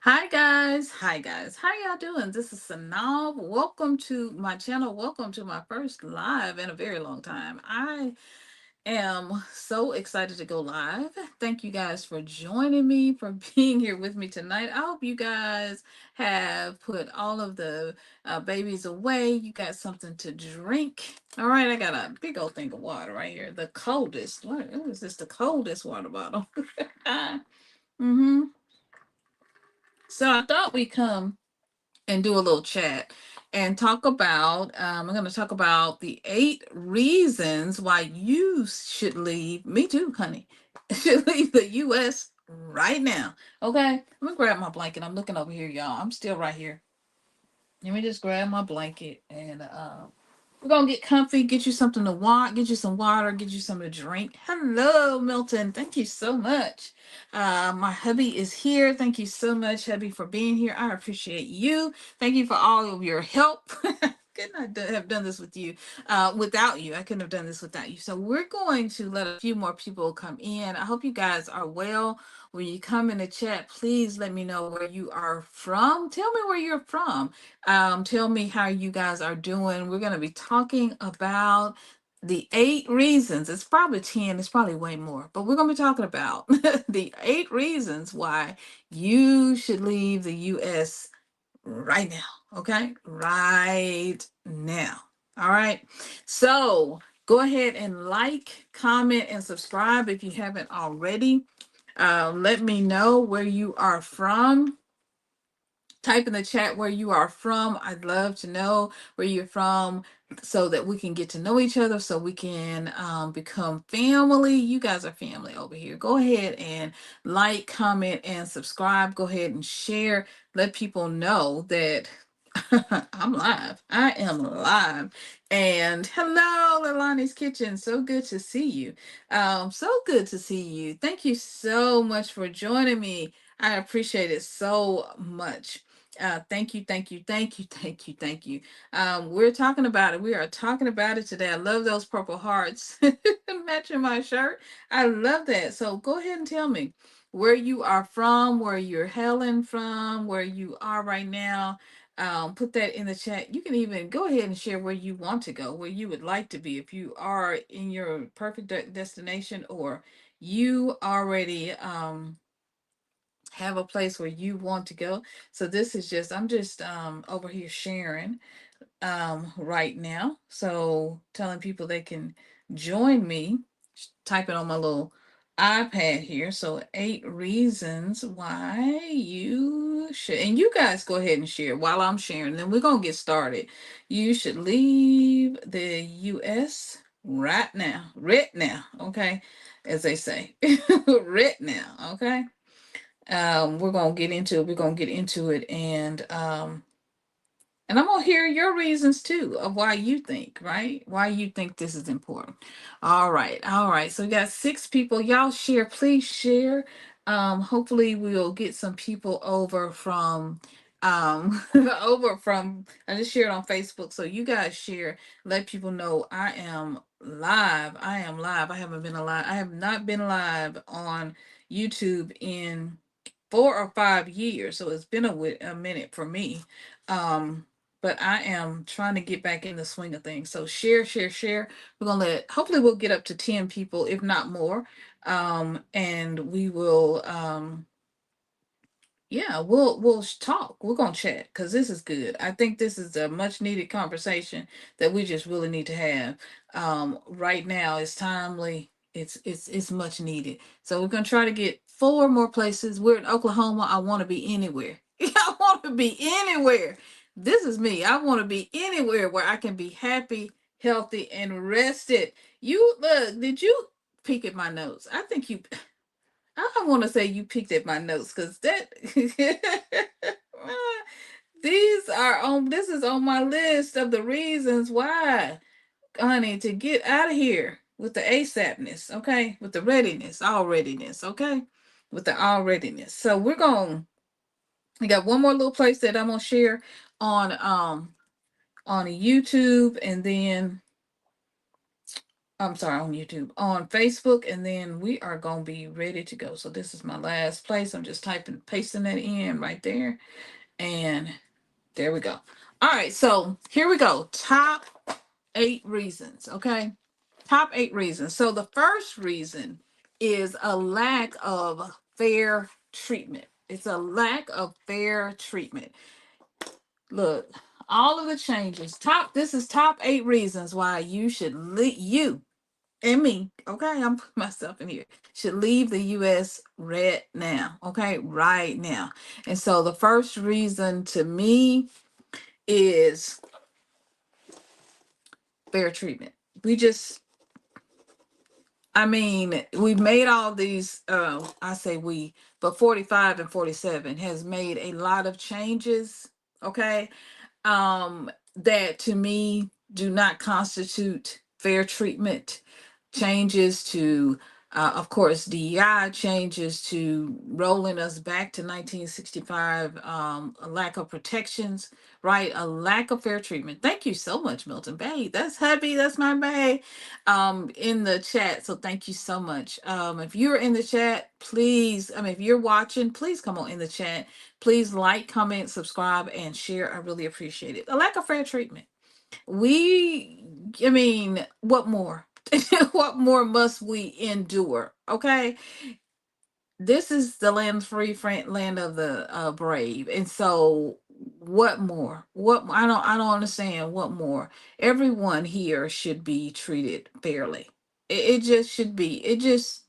Hi guys, how y'all doing? This is Synolve. Welcome to my channel. Welcome to my first live in a very long time. I am so excited to go live. Thank you guys for joining me, for being here with me tonight. I hope you guys have put all of the babies away. You got something to drink. All right, I got a big old thing of water right here. The coldest. What is this? The coldest water bottle. mm-hmm. So I thought we'd come and do a little chat and talk about I'm going to talk about the 8 reasons why you should leave, me too honey, should leave the US right now. Okay, I'm gonna grab my blanket. I'm looking over here, y'all. I'm still right here. Let me just grab my blanket and we're gonna get comfy, get you something to want, get you some water, get you something to drink. Hello, Milton. Thank you so much. My hubby is here. Thank you so much, hubby, for being here. I appreciate you. Thank you for all of your help. Could not have done this with you, without you. I couldn't have done this without you. So we're going to let a few more people come in. I hope you guys are well. When you come in the chat, please let me know where you are from. Tell me where you're from. Tell me how you guys are doing. We're going to be talking about the 8 reasons. It's probably 10, it's probably way more, but we're going to be talking about the 8 reasons why you should leave the US right now. Okay? Right now. All right. So go ahead and like, comment, and subscribe if you haven't already. Let me know where you are from. Type in the chat where you are from. I'd love to know where you're from so that we can get to know each other, so we can become family. You guys are family over here. Go ahead and like, comment, and subscribe. Go ahead and share. Let people know that I'm live. I am live. And hello, Leilani's Kitchen. So good to see you. So good to see you. Thank you so much for joining me. I appreciate it so much. Thank you, thank you, thank you, thank you, thank you. We're talking about it. We are talking about it today. I love those purple hearts matching my shirt. I love that. So go ahead and tell me where you are from, where you're hailing from, where you are right now. Put that in the chat. You can even go ahead and share where you want to go, where you would like to be. If you are in your perfect destination, or you already have a place where you want to go. So this is just, I'm just over here sharing right now. So telling people they can join me, type it on my little iPad here. So 8 reasons why you should, and you guys go ahead and share while I'm sharing. Then we're gonna get started. You should leave the US right now, okay? As they say, right now, okay? We're gonna get into it. We're gonna get into it, and I'm gonna hear your reasons too of why you think, right? Why you think this is important. All right, all right. So we got 6 people. Y'all share, please share. Hopefully we'll get some people over from over from, I just shared on Facebook. So you guys share, let people know I am live. I am live. I haven't been alive. I have not been live on YouTube in 4 or 5 years. So it's been a minute for me. But I am trying to get back in the swing of things. So share, share, share. We're gonna hopefully we'll get up to 10 people, if not more. And we will yeah, we'll talk. We're gonna chat because this is good. I think this is a much needed conversation that we just really need to have. Right now it's timely. It's much needed. So we're gonna try to get 4 more places. We're in Oklahoma. I want to be anywhere. I want to be anywhere. This is me. I want to be anywhere where I can be happy, healthy, and rested. You look. Did you peek at my notes? I think you. I don't want to say you picked at my notes because that these are on, this is on my list of the reasons why, honey, to get out of here with the ASAPness, okay? With the readiness, all readiness, okay? With the all readiness. So we got one more little place that I'm gonna share on YouTube, and then I'm sorry, on YouTube, on Facebook, and then we are gonna be ready to go. So this is my last place. I'm just typing, pasting that in right there, and there we go. All right, so here we go. Top 8 reasons. Okay, top 8 reasons. So the first reason is a lack of fair treatment. It's a lack of fair treatment. Look, all of the changes. This is top 8 reasons why you should you and me, okay, I'm putting myself in here, should leave the US right now, okay, right now. And so the first reason to me is fair treatment. We just, I mean, we've made all these, I say we, but 45 and 47 has made a lot of changes, okay, that to me do not constitute fair treatment. Changes to, of course, DEI, changes to rolling us back to 1965, a lack of protections, right? A lack of fair treatment. Thank you so much, Milton Bay. That's hubby, that's my Bay, in the chat. So thank you so much. If you're in the chat, please, I mean, if you're watching, please come on in the chat. Please like, comment, subscribe, and share. I really appreciate it. A lack of fair treatment. We, I mean, what more? What more must we endure? Okay, this is the land free, land of the brave, and so what more? What, I don't understand. What more? Everyone here should be treated fairly. It just should be. It just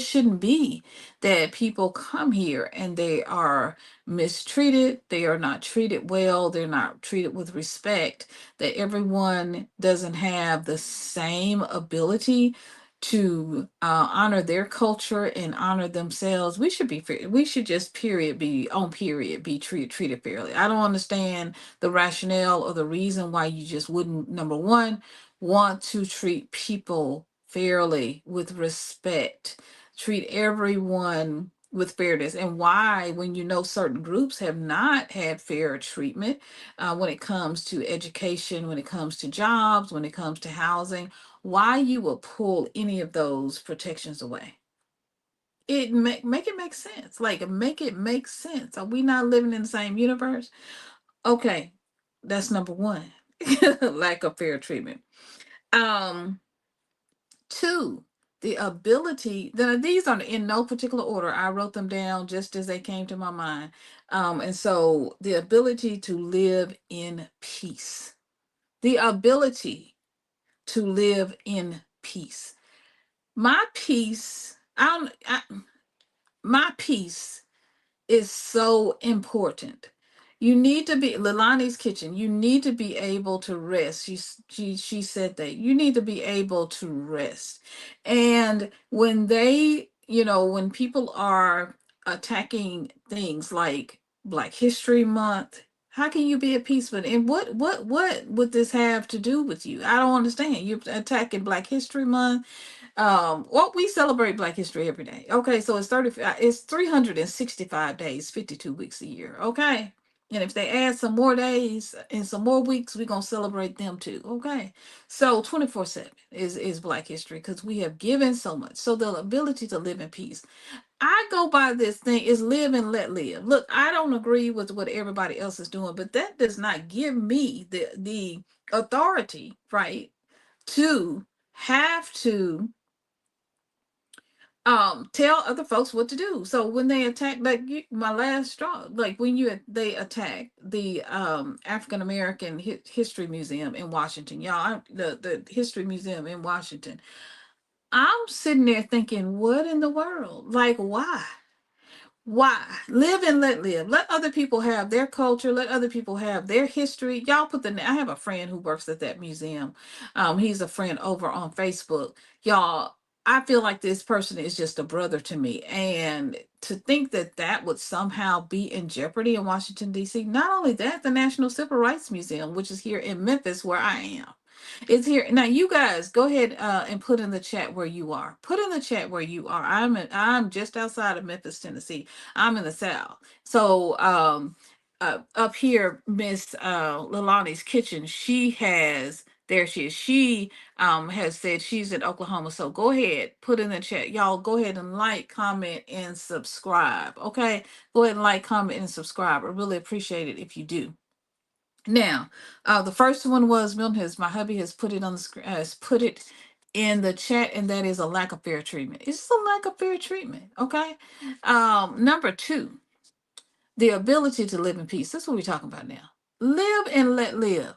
shouldn't be that people come here and they are mistreated, they are not treated well, they're not treated with respect, that everyone doesn't have the same ability to honor their culture and honor themselves. We should be fair. We should just period be on period be treated fairly. I don't understand the rationale or the reason why you just wouldn't, number one, want to treat people fairly with respect, treat everyone with fairness, and why, when you know certain groups have not had fair treatment, when it comes to education, when it comes to jobs, when it comes to housing, why you will pull any of those protections away. It make it make sense. Like, make it make sense. Are we not living in the same universe? Okay, that's number one. Lack of fair treatment. um Two, the ability, these are in no particular order. I wrote them down just as they came to my mind. And so the ability to live in peace. The ability to live in peace. My peace, my peace is so important. You need to be Lilani's kitchen. You need to be able to rest. She said that you need to be able to rest. And when they, when people are attacking things like Black History Month, how can you be at peace with it? And what would this have to do with you? I don't understand. You're attacking Black History Month. Well, we celebrate Black History every day. Okay, so it's 365 days, 52 weeks a year. Okay, and if they add some more days and some more weeks, we're gonna celebrate them too. Okay, so 24/7 is Black History, because we have given so much. So the ability to live in peace. I go by this thing is live and let live. Look, I don't agree with what everybody else is doing, but that does not give me the authority, right, to have to tell other folks what to do. So when they attack, like my last straw, like when they attack the African American History Museum in Washington, y'all, the History Museum in Washington, I'm sitting there thinking, what in the world? Like, why? Why? Live and let live. Let other people have their culture. Let other people have their history. Y'all put I have a friend who works at that museum. He's a friend over on Facebook. Y'all, I feel like this person is just a brother to me. And to think that that would somehow be in jeopardy in Washington, D.C. Not only that, the National Civil Rights Museum, which is here in Memphis, where I am, it's here now. You guys go ahead and put in the chat where you are. Put in the chat where you are. I'm just outside of Memphis, Tennessee. I'm in the South. So up here, Miss Lalani's kitchen, she has There she is. She has said she's in Oklahoma. So go ahead, put in the chat. Y'all go ahead and like, comment, and subscribe. Okay? Go ahead and like, comment, and subscribe. I really appreciate it if you do. Now, the first one was Milton has my hubby has put it on the screen, has put it in the chat, and that is a lack of fair treatment. It's just a lack of fair treatment. Okay. Number two, the ability to live in peace. That's what we're talking about now. Live and let live.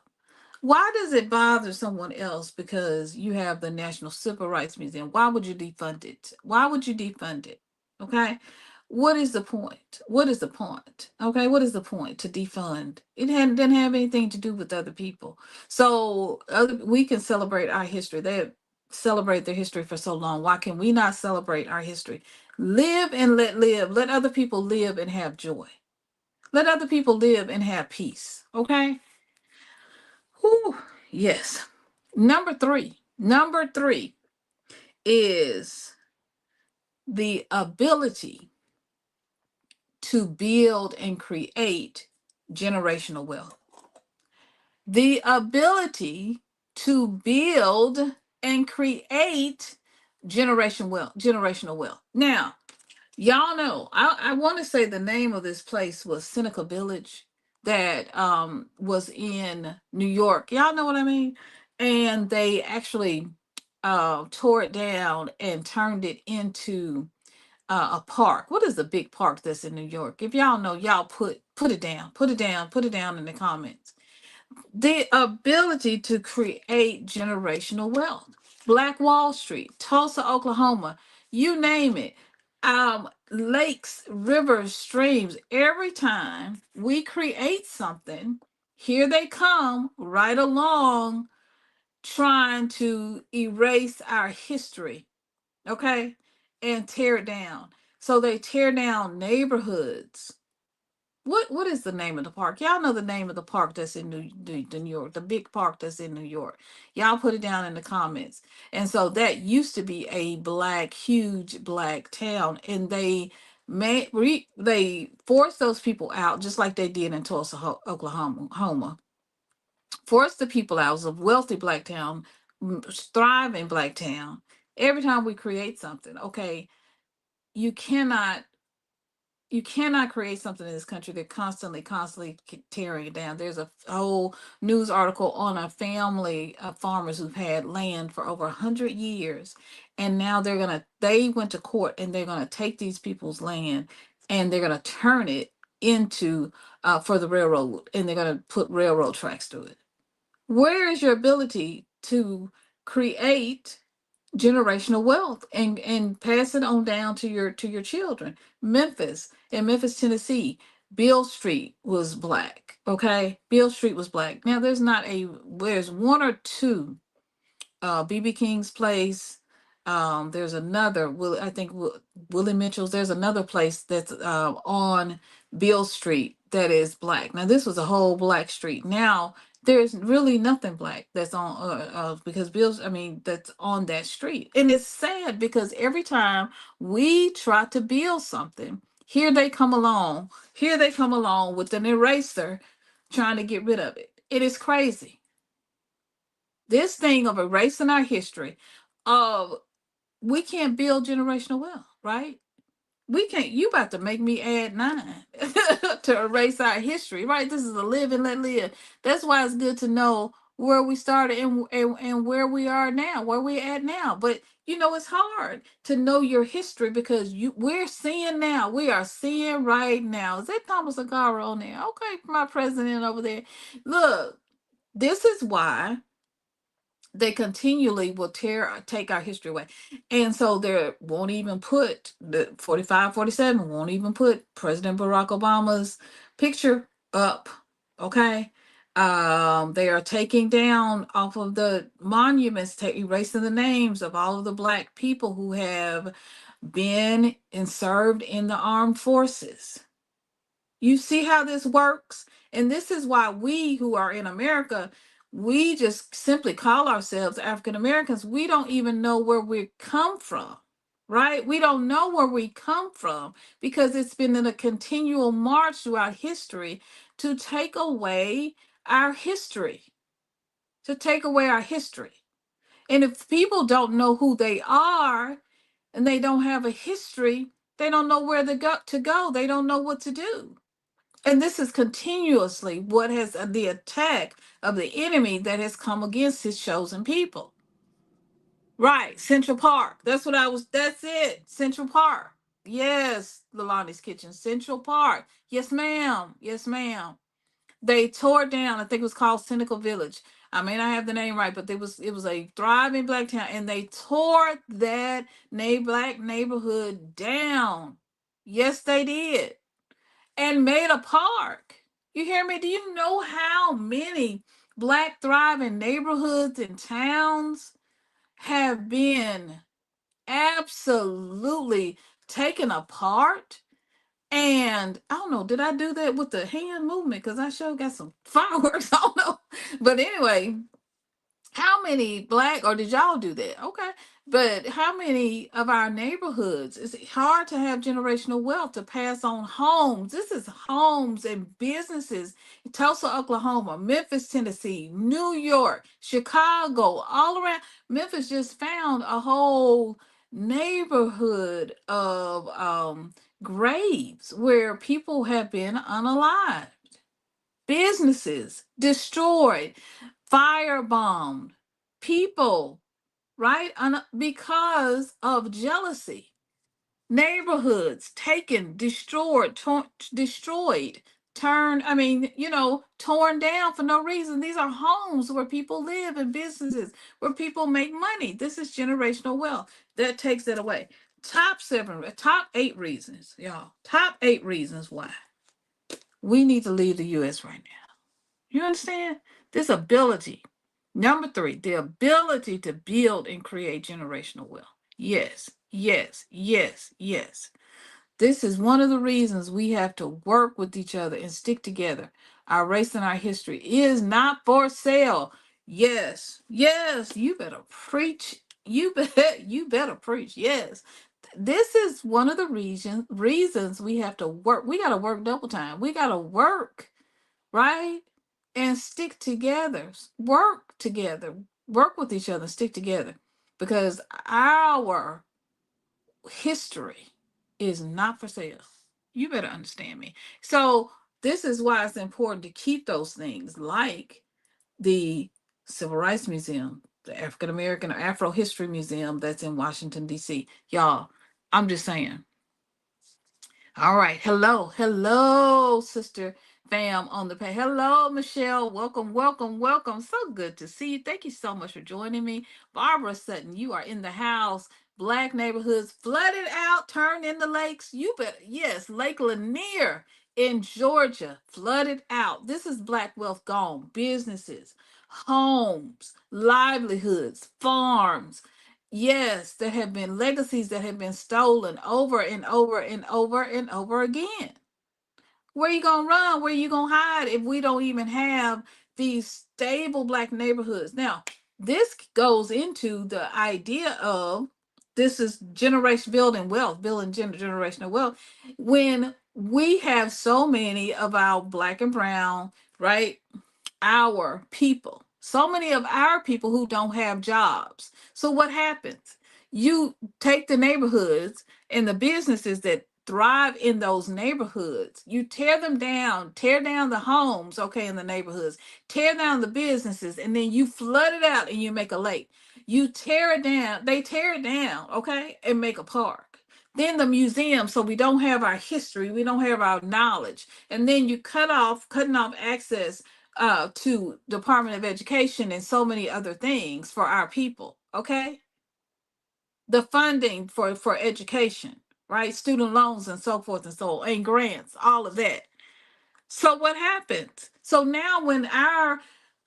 Why does it bother someone else because you have the National Civil Rights Museum? Why would you defund it? Why would you defund it? Okay. What is the point? What is the point? Okay. What is the point to defund? It didn't have anything to do with other people. So we can celebrate our history. They celebrate their history for so long. Why can we not celebrate our history? Live and let live. Let other people live and have joy. Let other people live and have peace. Okay. Whew, yes. Number three is the ability to build and create generational wealth. The ability to build and create generational wealth. Now, y'all know, I want to say the name of this place was Seneca Village that was in New York. Y'all know what I mean? And they actually tore it down and turned it into a park. What is the big park that's in New York? If y'all know, y'all put it down, put it down in the comments. The ability to create generational wealth. Black Wall Street, Tulsa, Oklahoma, you name it. Lakes, rivers, streams. Every time we create something, here they come right along trying to erase our history, okay, and tear it down. So they tear down neighborhoods. What is the name of the park? Y'all know the name of the park that's in New York, the big park that's in New York. Y'all put it down in the comments. And so that used to be a huge black town, and they forced those people out just like they did in Tulsa, Oklahoma. Forced the people out. It was a wealthy black town, thriving black town. Every time we create something, okay, you cannot create something in this country that constantly tearing it down. There's a whole news article on a family of farmers who've had land for over 100 years, and now they went to court and they're gonna take these people's land and they're gonna turn it into for the railroad, and they're gonna put railroad tracks through it. Where is your ability to create generational wealth and pass it on down to your children? In Memphis, Tennessee, Beale Street was black. Okay, Beale Street was black. Now there's one or two, BB King's place. There's another, I think Willie Mitchell's. There's another place that's on Beale Street that is black. Now this was a whole black street. Now there's really nothing black that's on because that's on that street. And it's sad because every time we try to build something, here they come along. Here they come along with an eraser trying to get rid of it. It is crazy. This thing of erasing our history, of we can't build generational wealth, right? We can't. You about to make me add 9 to erase our history, right? This is a live and let live. That's why it's good to know where we started and where we are now, where we're at now. But it's hard to know your history because we are seeing right now. Is that Thomas Agara on there? Okay, my president over there. Look, this is why they continually will take our history away. And so they won't even put the 45, 47, won't even put President Barack Obama's picture up. Okay. They are taking down off of the monuments, erasing the names of all of the black people who have been and served in the armed forces. You see how this works? And this is why we who are in America, we just simply call ourselves African Americans. We don't even know where we come from, right? We don't know where we come from because it's been in a continual march throughout history to take away our history. to take away our history. And if people don't know who they are and they don't have a history, they don't know where to go. They don't know what to do. And this is continuously what has the attack of the enemy that has come against his chosen people. Right, Central Park. That's it. Central Park. Yes, Lalani's Kitchen. Central Park. Yes, ma'am. Yes, ma'am. They tore down, I think it was called Cynical Village. I may not have the name right, but it was a thriving black town, and they tore that black neighborhood down. Yes, they did. And made a park. You hear me? Do you know how many black thriving neighborhoods and towns have been absolutely taken apart? And I don't know, did I do that with the hand movement? Because I sure got some fireworks. I don't know. But anyway, how many black, or did y'all do that? Okay. But how many of our neighborhoods, it's hard to have generational wealth to pass on homes. This is homes and businesses. Tulsa, Oklahoma, Memphis, Tennessee, New York, Chicago, all around. Memphis just found a whole neighborhood of graves where people have been unalived, businesses destroyed, firebombed, people, right? Because of jealousy. Neighborhoods taken, destroyed, turned, torn down for no reason. These are homes where people live and businesses where people make money. This is generational wealth. That takes it away. Top 8 reasons, y'all. Top 8 reasons why we need to leave the U.S. right now. You understand? This ability. Number 3, the ability to build and create generational wealth. Yes, yes, yes, yes. This is one of the reasons we have to work with each other and stick together. Our race and our history is not for sale. Yes, yes, you better preach. You better preach. Yes. This is one of the reasons we have to work. We got to work double time. We got to work, right? And stick together. Work together. Work with each other, stick together. Because our history is not for sale. You better understand me. So this is why it's important to keep those things like the Civil Rights Museum, the African American or Afro History Museum that's in Washington, D.C. Y'all, I'm just saying. All right. Hello. Hello, sister fam on the page. Hello, Michelle. Welcome, welcome, welcome. So good to see you. Thank you so much for joining me. Barbara Sutton, you are in the house. Black neighborhoods flooded out, turned into lakes. You better, yes, Lake Lanier in Georgia, flooded out. This is Black wealth gone. Businesses, homes, livelihoods, farms. Yes, there have been legacies that have been stolen over and over and over and over again. Where you gonna run? Where you gonna hide if we don't even have these stable black neighborhoods? Now, this goes into the idea of this is generation building wealth, building generational wealth. When we have so many of our black and brown, right? Our people, so many of our people who don't have jobs. So what happens? You take the neighborhoods and the businesses that thrive in those neighborhoods, you tear them down, tear down the homes, okay, in the neighborhoods, tear down the businesses, and then you flood it out and you make a lake. You tear it down, they tear it down, okay, and make a park. Then the museum, so we don't have our history, we don't have our knowledge, and then you cutting off access to Department of Education and so many other things for our people. Okay, the funding for education, right? Student loans and so forth and so on, and grants, all of that. So what happens? So now when our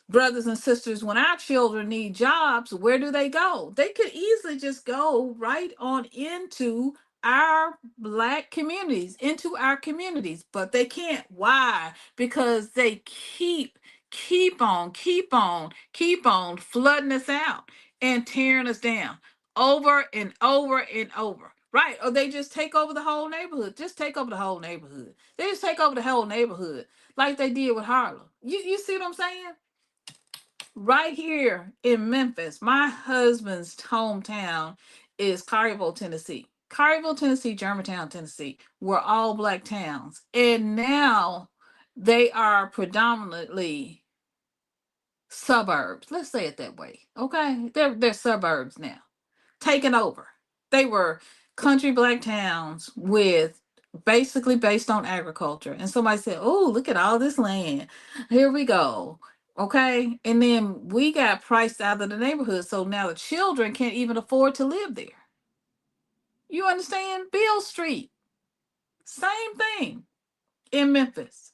brothers and sisters, when our children need jobs, where do they go? They could easily just go right on into our black communities, into our communities, but they can't. Why? Because they keep on flooding us out and tearing us down over and over and over. Right. Or they just take over the whole neighborhood. Just take over the whole neighborhood. They just take over the whole neighborhood like they did with Harlem. You see what I'm saying? Right here in Memphis, my husband's hometown is Collierville, Tennessee. Collierville, Tennessee, Germantown, Tennessee were all black towns. And now they are predominantly suburbs. Let's say it that way. Okay? They're suburbs now. Taken over. They were country black towns with basically based on agriculture. And somebody said, "Oh, look at all this land. Here we go." Okay. And then we got priced out of the neighborhood. So now the children can't even afford to live there. You understand? Beale Street, same thing in Memphis,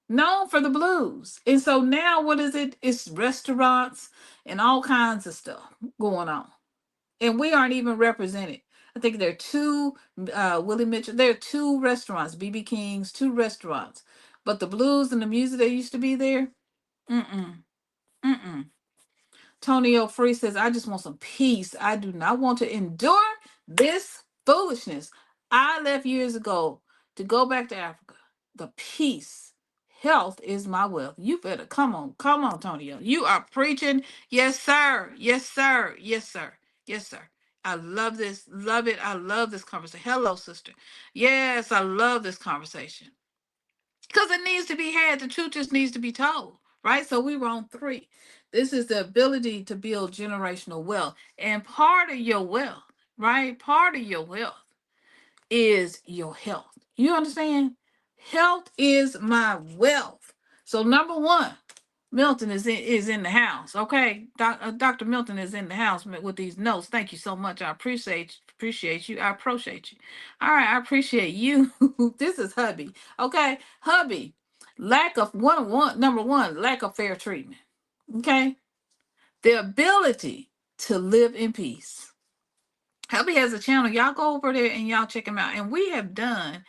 known for the blues. And so now what is it? It's restaurants and all kinds of stuff going on. And we aren't even represented. I think there are two, Willie Mitchell, there are two restaurants, BB King's, two restaurants. But the blues and the music that used to be there, mm-mm, mm-mm. Tony O'Free says, I just want some peace. I do not want to endure this foolishness. I left years ago to go back to Africa. The peace, health is my wealth. You better come on, Tonio. You are preaching. Yes, sir. Yes, sir. Yes, sir. Yes, sir. I love this. Love it. I love this conversation. Hello, sister. Yes, I love this conversation. Because it needs to be had. The truth just needs to be told, right? So we were on 3. This is the ability to build generational wealth. And part of your wealth, right? Part of your wealth is your health. You understand? Health is my wealth. So number 1, Milton is in the house. Okay, Dr. Milton is in the house with these notes. Thank you so much. I appreciate you. I appreciate you. All right, I appreciate you. This is hubby. Okay, hubby. Lack of number one, lack of fair treatment. Okay, the ability to live in peace. Hubby has a channel. Y'all go over there and y'all check him out. And we have done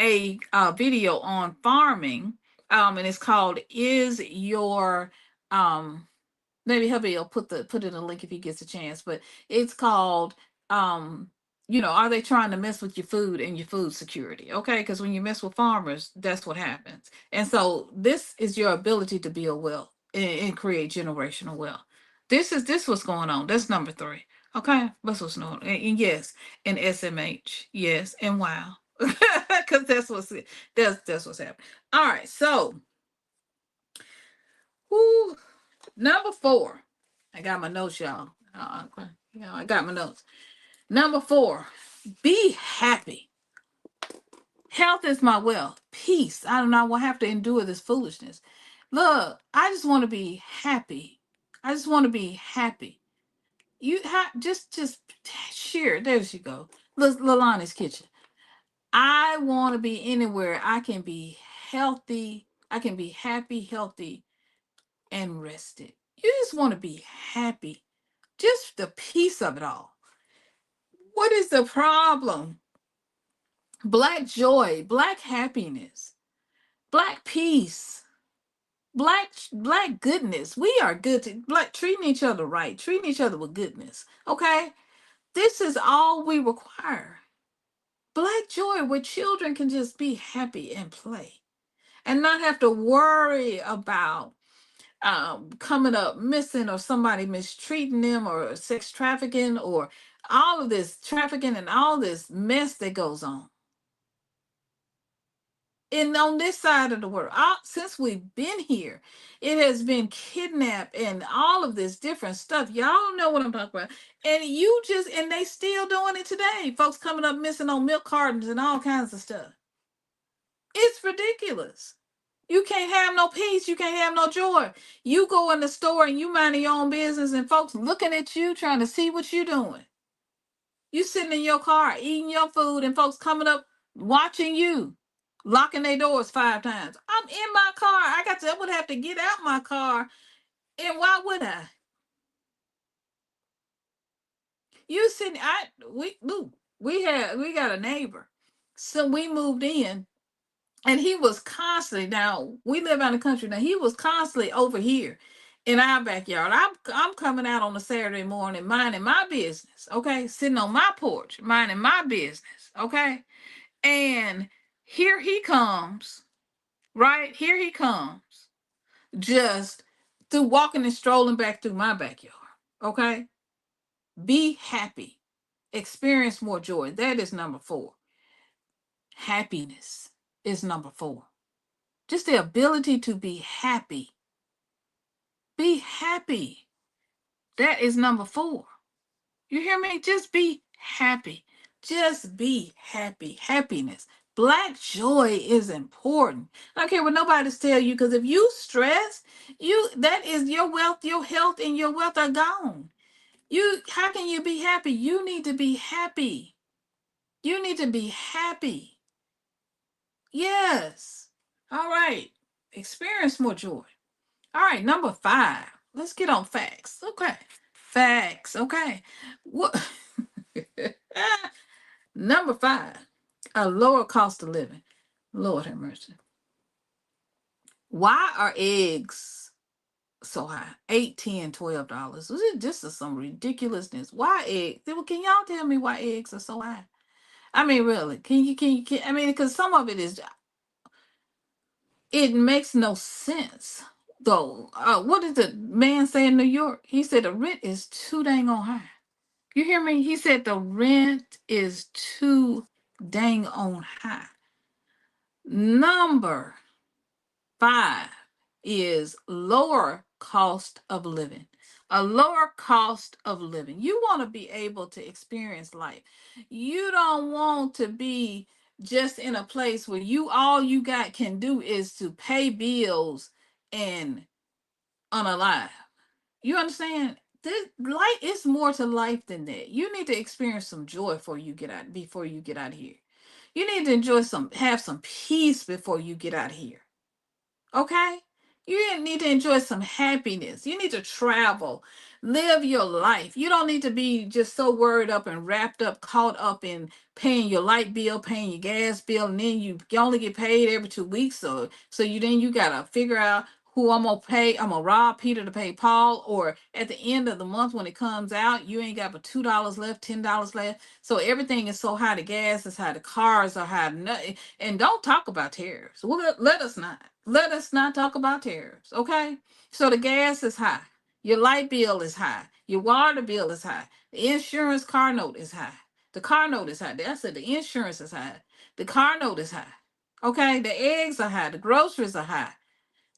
a video on farming, and it's called "Is Your Maybe hubby will put in a link if he gets a chance, but it's called um are they trying to mess with your food and your food security? Okay, because when you mess with farmers, that's what happens. And so this is your ability to build wealth and create generational wealth. This what's going on. That's number 3. Okay, that's what's going on. And yes, and SMH, yes, and wow. Because that's what's happening. All right, so whoo, number 4. I got my notes, y'all. I got my notes. Number 4, be happy. Health is my wealth. Peace. I do not want to have to endure this foolishness. Look, I just want to be happy. I just want to be happy. You just share. There she go. Lalani's kitchen. I want to be anywhere I can be healthy. I can be happy, healthy, and rested. You just want to be happy. Just the peace of it all. What is the problem? Black joy, black happiness, black peace, black goodness. We are good to black treating each other right, treating each other with goodness. Okay? This is all we require. Black joy where children can just be happy and play and not have to worry about coming up missing or somebody mistreating them or sex trafficking or all of this trafficking and all this mess that goes on. And on this side of the world, since we've been here, it has been kidnapped and all of this different stuff. Y'all know what I'm talking about. And they still doing it today. Folks coming up missing on milk cartons and all kinds of stuff. It's ridiculous. You can't have no peace. You can't have no joy. You go in the store and you mind your own business and folks looking at you trying to see what you're doing. You sitting in your car eating your food and folks coming up watching you, locking their doors 5 times. I'm in my car. I would have to get out my car. And why would I? You sitting, we got a neighbor. So we moved in and he was constantly, now we live out in the country. Now he was constantly over here in our backyard. I'm coming out on a Saturday morning, minding my business, okay? Sitting on my porch, minding my business, okay? And here he comes, right? Here he comes, just through walking and strolling back through my backyard. Okay? Be happy. Experience more joy. That is number 4. Happiness is number 4. Just the ability to be happy. Be happy. That is number 4. You hear me? Just be happy. Just be happy. Happiness. Black joy is important. I don't care what nobody's tell you, because if you stress, that is your wealth, your health, and your wealth are gone. How can you be happy? You need to be happy. You need to be happy. Yes. All right. Experience more joy. All right, number 5. Let's get on facts. Okay. Facts. Okay. What? Number 5, a lower cost of living. Lord have mercy. Why are eggs so high? $8, $10, $12. This is some ridiculousness. Why eggs? Can y'all tell me why eggs are so high? I mean, really? I mean, because some of it makes no sense. Though, what did the man say in New York? He said the rent is too dang on high. You hear me? He said the rent is too dang on high. Number 5 is lower cost of living. A lower cost of living. You want to be able to experience life. You don't want to be just in a place where all you got can do is to pay bills and unalive. You understand? This life is more to life than that. You need to experience some joy before you get out of here. You need to have some peace before you get out of here. Okay? You need to enjoy some happiness. You need to travel, live your life. You don't need to be just so worried up and wrapped up, caught up in paying your light bill, paying your gas bill, and then you only get paid every 2 weeks. So you gotta figure out who I'm gonna pay. I'm gonna rob Peter to pay Paul, or at the end of the month when it comes out, you ain't got but $2 left, $10 left. So everything is so high. The gas is high, the cars are high, and don't talk about tariffs. Well, let us not. Let us not talk about tariffs, okay? So the gas is high. Your light bill is high. Your water bill is high. The insurance car note is high. The car note is high. I said the insurance is high. The car note is high. Okay? The eggs are high. The groceries are high.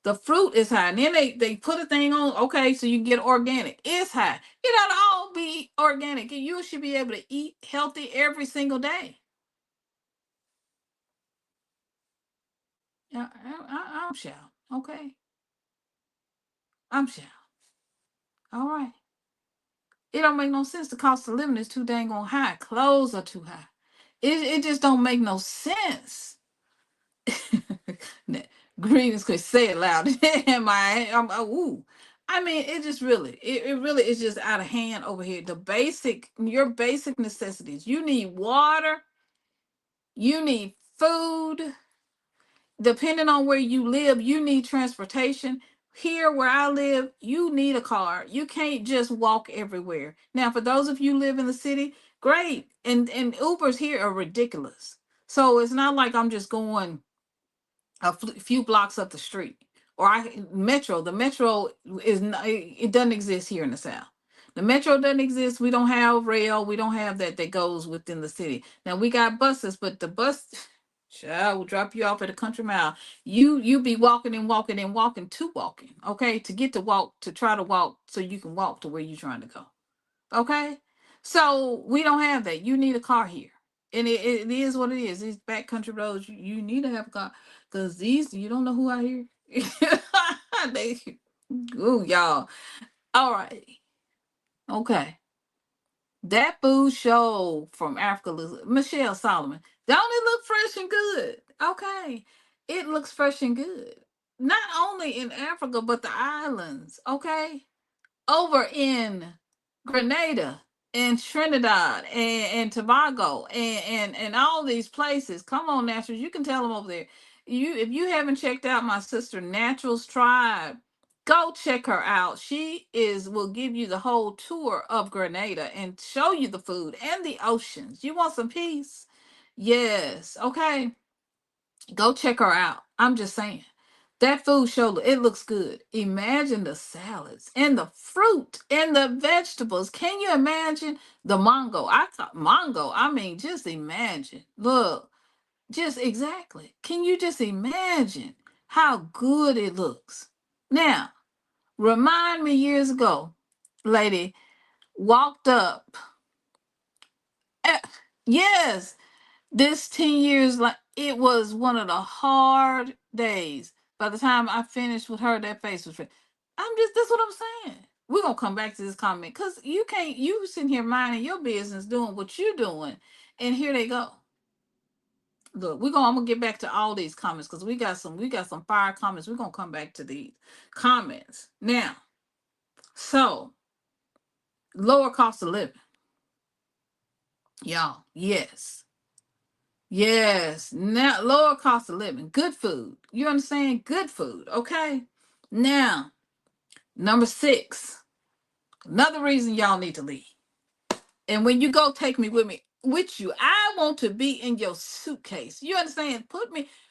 The fruit is high. And then they put a thing on, okay, so you can get organic. It's high. It ought to all be organic. And you should be able to eat healthy every single day. I'm sure. Okay? I'm sure. All right. It don't make no sense. The cost of living is too dang on high. Clothes are too high. It just don't make no sense. Greetings, could say it loud. Ooh. I mean, it really is just out of hand over here. Your basic necessities. You need water. You need food. Depending on where you live, you need transportation. Here where I live, you need a car. You can't just walk everywhere. Now, for those of you who live in the city, great. And Ubers here are ridiculous. So it's not like I'm just going a few blocks up the street. The metro is not, it doesn't exist here in the South. The metro doesn't exist. We don't have rail. We don't have that goes within the city. Now we got buses, but the bus child will drop you off at a country mile. You be walking and walking and walking to walking, okay, to try to walk so you can walk to where you're trying to go. Okay, so we don't have that. You need a car here, and it is what it is. These backcountry roads, you need to have a car, because these, you don't know who out here. They, ooh, y'all. All right, okay. That food show from Africa, Michelle Solomon. Don't it look fresh and good? Okay, it looks fresh and good. Not only in Africa but the islands. Okay, over in Grenada and Trinidad and Tobago and all these places. Come on, Naturals, you can tell them over there. If you haven't checked out my sister Naturals Tribe, go check her out. She will give you the whole tour of Grenada and show you the food and the oceans. You want some peace? Yes. Okay. Go check her out. I'm just saying. That food show, it looks good. Imagine the salads and the fruit and the vegetables. Can you imagine the mango? I thought mango. I mean, just imagine. Look, just exactly. Can you just imagine how good it looks? Now, remind me years ago, lady walked up. eh, yes, this 10 years, like it was one of the hard days. By the time I finished with her, that face was red. That's what I'm saying. We're gonna come back to this comment because you sitting here minding your business, doing what you're doing, and here they go. Look, I'm gonna get back to all these comments because we got some fire comments. We're gonna come back to these comments now. So, lower cost of living, y'all. Yes. Yes. Now, lower cost of living, good food. You understand? Good food. Okay. Now, number 6, another reason y'all need to leave. And when you go, take me with you. I want to be in your suitcase. You understand?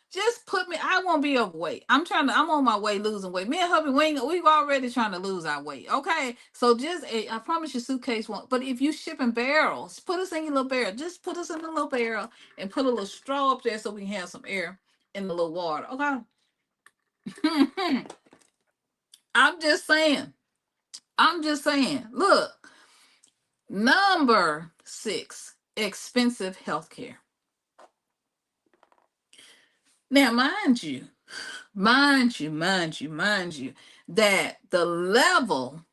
Just put me. I won't be overweight. I'm on my way losing weight. Me and hubby, we already trying to lose our weight. Okay. So I promise your suitcase won't. But if you shipping barrels, put us in your little barrel. Just put us in the little barrel and put a little straw up there so we can have some air in the little water. Okay. I'm just saying. Look, number 6, expensive healthcare. Now, mind you, that the level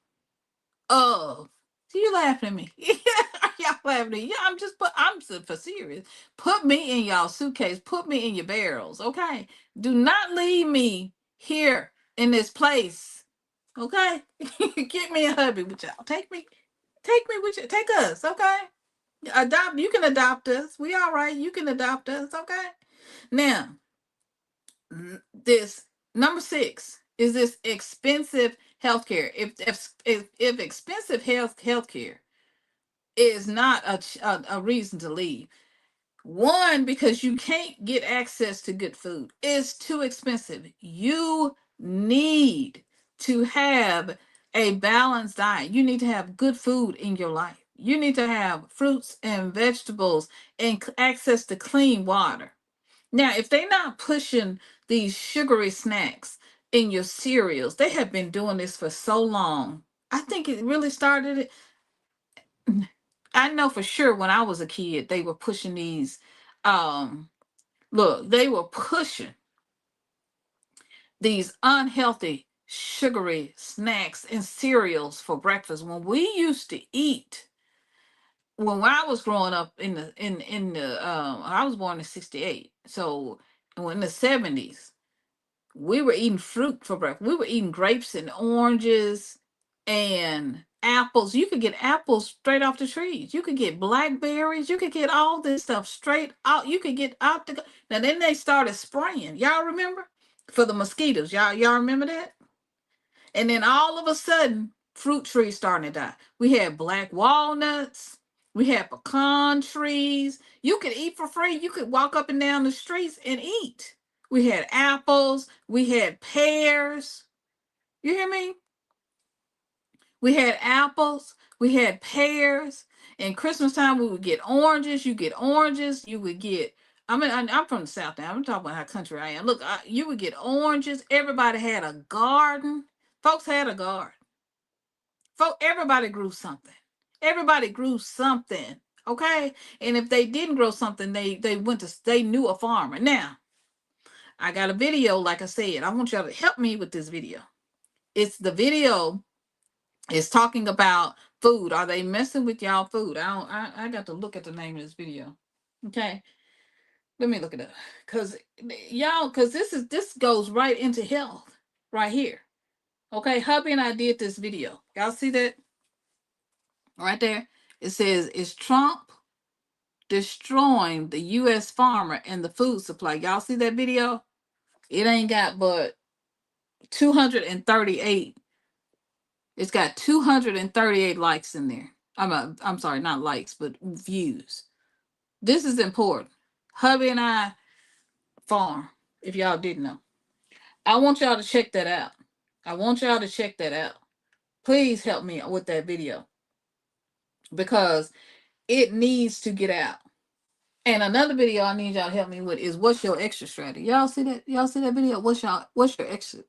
of, see, you laughing at me. Y'all laughing at me. Yeah, I'm for serious. Put me in y'all suitcase. Put me in your barrels. Okay. Do not leave me here in this place. Okay. Get me a hubby with y'all. Take me with you. Take us. Okay. You can adopt us. We all right. You can adopt us. Okay. Now, this number 6 is this expensive healthcare. If expensive healthcare is not a reason to leave, one, because you can't get access to good food, it's too expensive. You need to have a balanced diet. You need to have good food in your life. You need to have fruits and vegetables and access to clean water. Now, if they're not pushing these sugary snacks in your cereals, they have been doing this for so long. I think it really started. I know for sure when I was a kid, they were pushing these. Um, they were pushing these unhealthy, sugary snacks and cereals for breakfast. When we used to eat, when I was growing up I was born in '68, so in the '70s. We were eating fruit for breakfast. We were eating grapes and oranges and apples. You could get apples straight off the trees. You could get blackberries. You could get all this stuff straight out. You could get out the. Now then they started spraying. Y'all remember? For the mosquitoes. Y'all remember that? And then all of a sudden, fruit trees starting to die. We had black walnuts. We had pecan trees. You could eat for free. You could walk up and down the streets and eat. We had apples. We had pears. You hear me? We had apples. We had pears. And Christmas time, we would get oranges. You get oranges. You would get. I'm from the South now. I'm talking about how country I am. Look, you would get oranges. Everybody had a garden. Folks had a garden. Everybody grew something. Everybody grew something. Okay. And if they didn't grow something, they knew a farmer. Now, I got a video, like I said. I want y'all to help me with this video. It's the video is talking about food. Are they messing with y'all food? I got to look at the name of this video. Okay. Let me look it up. Cause this goes right into health right here. Okay, hubby and I did this video. Y'all see that? Right there. It says, is Trump destroying the U.S. farmer and the food supply? Y'all see that video? It ain't got but 238. It's got 238 likes in there. I'm sorry, not likes, but views. This is important. Hubby and I farm, if y'all didn't know. I want y'all to check that out. I want y'all to check that out. Please help me with that video because it needs to get out. And another video I need y'all to help me with is what's your exit strategy? Y'all see that? Y'all see that video? What's your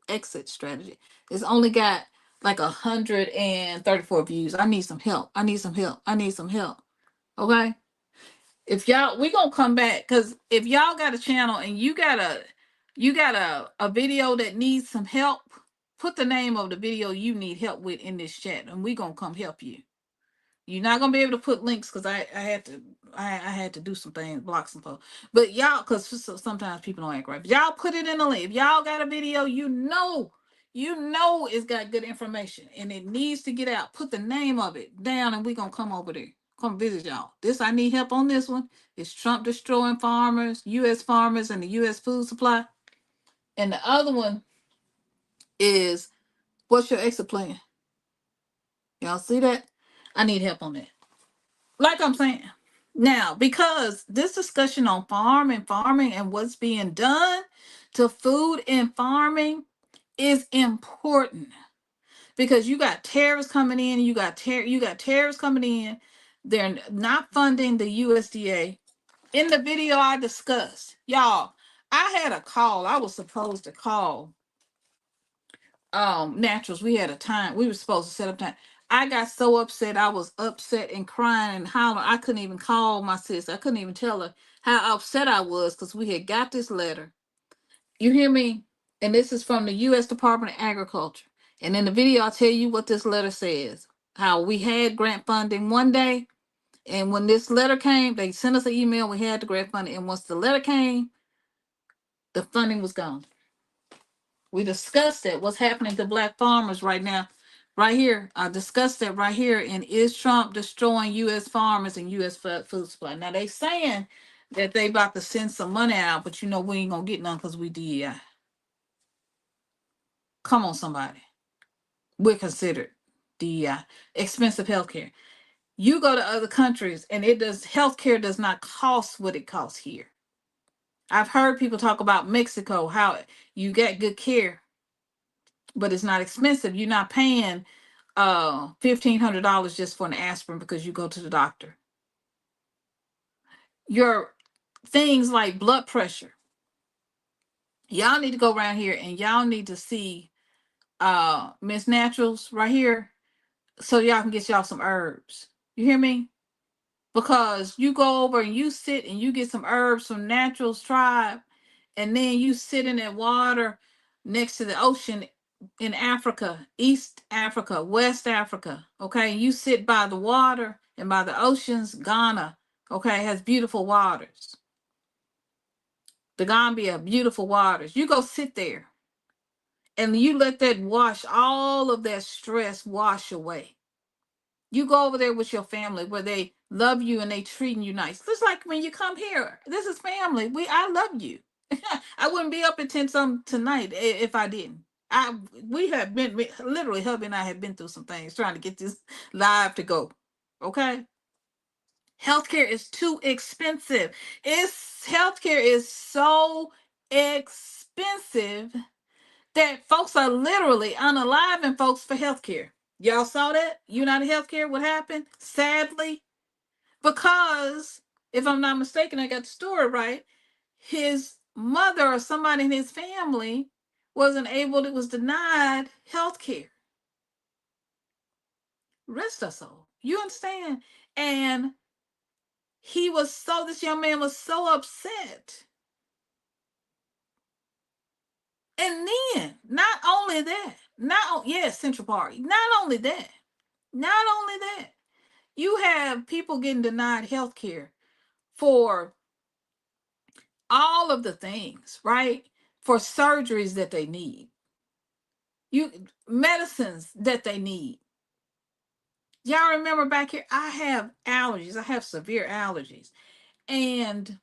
exit strategy? It's only got like 134 views. I need some help. I need some help. I need some help. Okay? If y'all, we gonna come back because if y'all got a channel and you got a video that needs some help, put the name of the video you need help with in this chat and we gonna come help you. You're not gonna be able to put links because I had to do some things, block some folks. But y'all, because sometimes people don't act right. But y'all put it in the link. If y'all got a video, you know it's got good information and it needs to get out. Put the name of it down and we gonna come over there. Come visit y'all. This I need help on this one. It's Trump destroying farmers, U.S. farmers, and the U.S. food supply. And the other one is what's your exit plan? Y'all see that? I need help on that. Like I'm saying. Now, because this discussion on farming and what's being done to food and farming is important because you got tariffs coming in, you got tariffs coming in. They're not funding the USDA. In the video I discussed, y'all, I had a call. I was supposed to call naturals. We had a time. We were supposed to set up time. I got so upset. I was upset and crying and hollering. I couldn't even call my sister. I couldn't even tell her how upset I was because we had got this letter. You hear me? And this is from the U.S. Department of Agriculture. And in the video, I'll tell you what this letter says. How we had grant funding one day. And when this letter came, they sent us an email. We had the grant funding. And once the letter came, the funding was gone. We discussed it. What's happening to black farmers right now, right here. I discussed that right here. And is Trump destroying U.S. farmers and U.S. food supply? Now they saying that they about to send some money out, but you know we ain't gonna get none because we DEI. Come on, somebody. We're considered DEI. Expensive healthcare. You go to other countries and healthcare does not cost what it costs here. I've heard people talk about Mexico, how you get good care but it's not expensive. You're not paying $1,500 just for an aspirin because you go to the doctor. Your things like blood pressure. Y'all need to go around here and y'all need to see Miss Naturals right here so y'all can get y'all some herbs. You hear me? Because you go over and you sit and you get some herbs from Naturals Tribe and then you sit in that water next to the ocean in Africa, East Africa, West Africa. Okay, you sit by the water and by the oceans. Ghana, okay, has beautiful waters. The Gambia, beautiful waters. You go sit there and you let that wash, all of that stress wash away. You go over there with your family where they love you and they treating you nice. Just like when you come here, this is family. I love you. I wouldn't be up at 10 some tonight if I didn't. We have been literally, hubby and I have been through some things trying to get this live to go. Okay. Healthcare is too expensive. Healthcare is so expensive that folks are literally unaliving folks for healthcare. Y'all saw that? United Healthcare, what happened? Sadly, because if I'm not mistaken, I got the story right. His mother or somebody in his family was denied health care. Rest us all. You understand? And this young man was so upset. And then, not only that, Central Park, not only that, you have people getting denied health care for all of the things, right? For surgeries that they need, medicines that they need. Y'all remember back here, I have allergies. I have severe allergies. And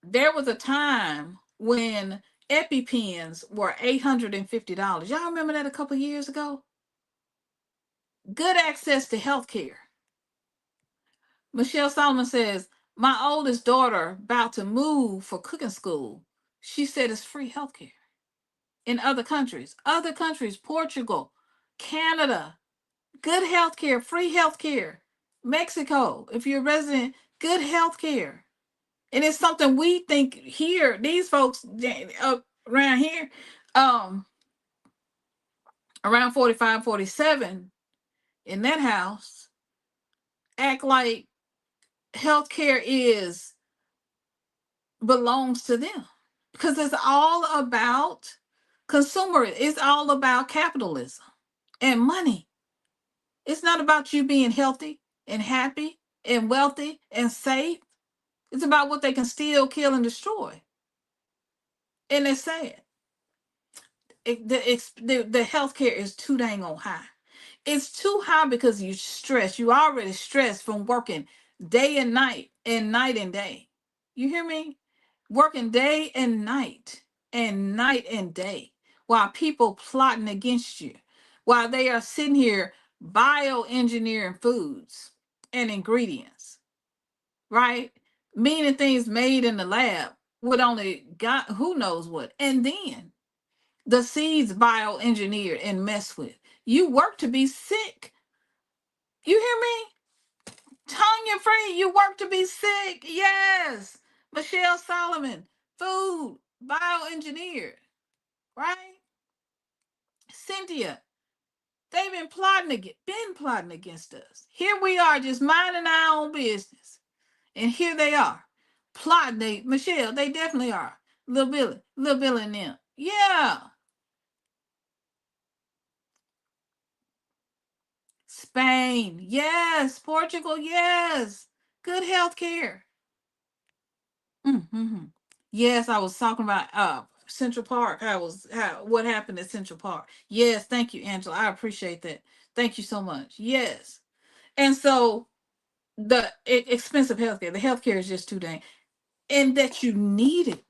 there was a time when EpiPens were $850. Y'all remember that a couple years ago? Good access to health care. Michelle Solomon says, my oldest daughter about to move for cooking school. She said it's free healthcare in other countries. Portugal, Canada, good healthcare, free healthcare. Mexico, if you're a resident, good healthcare. And it's something we think here, these folks around here, around 45, 47, in that house, act like healthcare belongs to them. Because it's all about consumer. It's all about capitalism and money. It's not about you being healthy and happy and wealthy and safe. It's about what they can steal, kill, and destroy. And it's sad. The healthcare is too dang on high. It's too high because you stress. You already stressed from working day and night and day. You hear me? Working day and night and day while people plotting against you, while they are sitting here bioengineering foods and ingredients, right? Meaning things made in the lab with only God, who knows what. And then the seeds bioengineered and messed with. You work to be sick. You hear me? Tanya Free, you work to be sick. Yes. Michelle Solomon, food, bioengineered, right? Cynthia, they've been plotting against us. Here we are just minding our own business. And here they are. Plotting. Michelle, they definitely are. Little Billy and them. Yeah. Spain, yes. Portugal, yes. Good health care. Mm-hmm. Yes, I was talking about Central Park. What happened at Central Park. Yes, thank you, Angela. I appreciate that. Thank you so much. Yes. And so the expensive healthcare, the healthcare is just too dang, and that you need it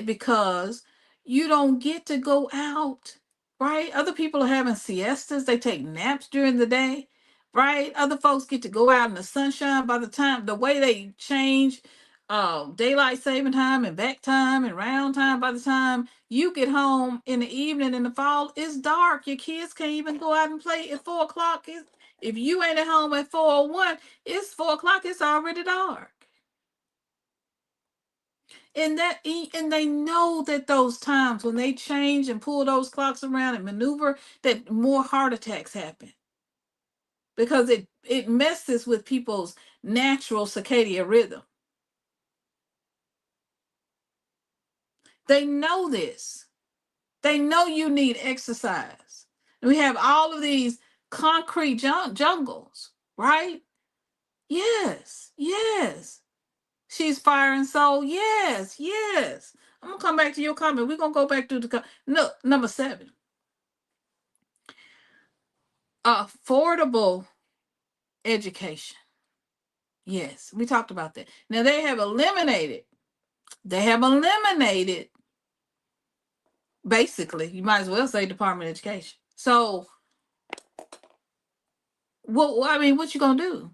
because you don't get to go out, right? Other people are having siestas, they take naps during the day, right? Other folks get to go out in the sunshine. By the time the way they change daylight saving time and back time and round time, by the time you get home in the evening in the fall, it's dark. Your kids can't even go out and play at 4 o'clock. If you ain't at home at 4:01, it's 4 o'clock, it's already dark. And they know that those times when they change and pull those clocks around and maneuver, that more heart attacks happen because it messes with people's natural circadian rhythm. They know this. They know you need exercise. We have all of these concrete jungles, right? Yes, yes. She's fire and soul. Yes, yes. I'm gonna come back to your comment. We're gonna go back to the no, number 7. Affordable education. Yes, we talked about that. Now they have eliminated basically, you might as well say Department of Education. So what you gonna do?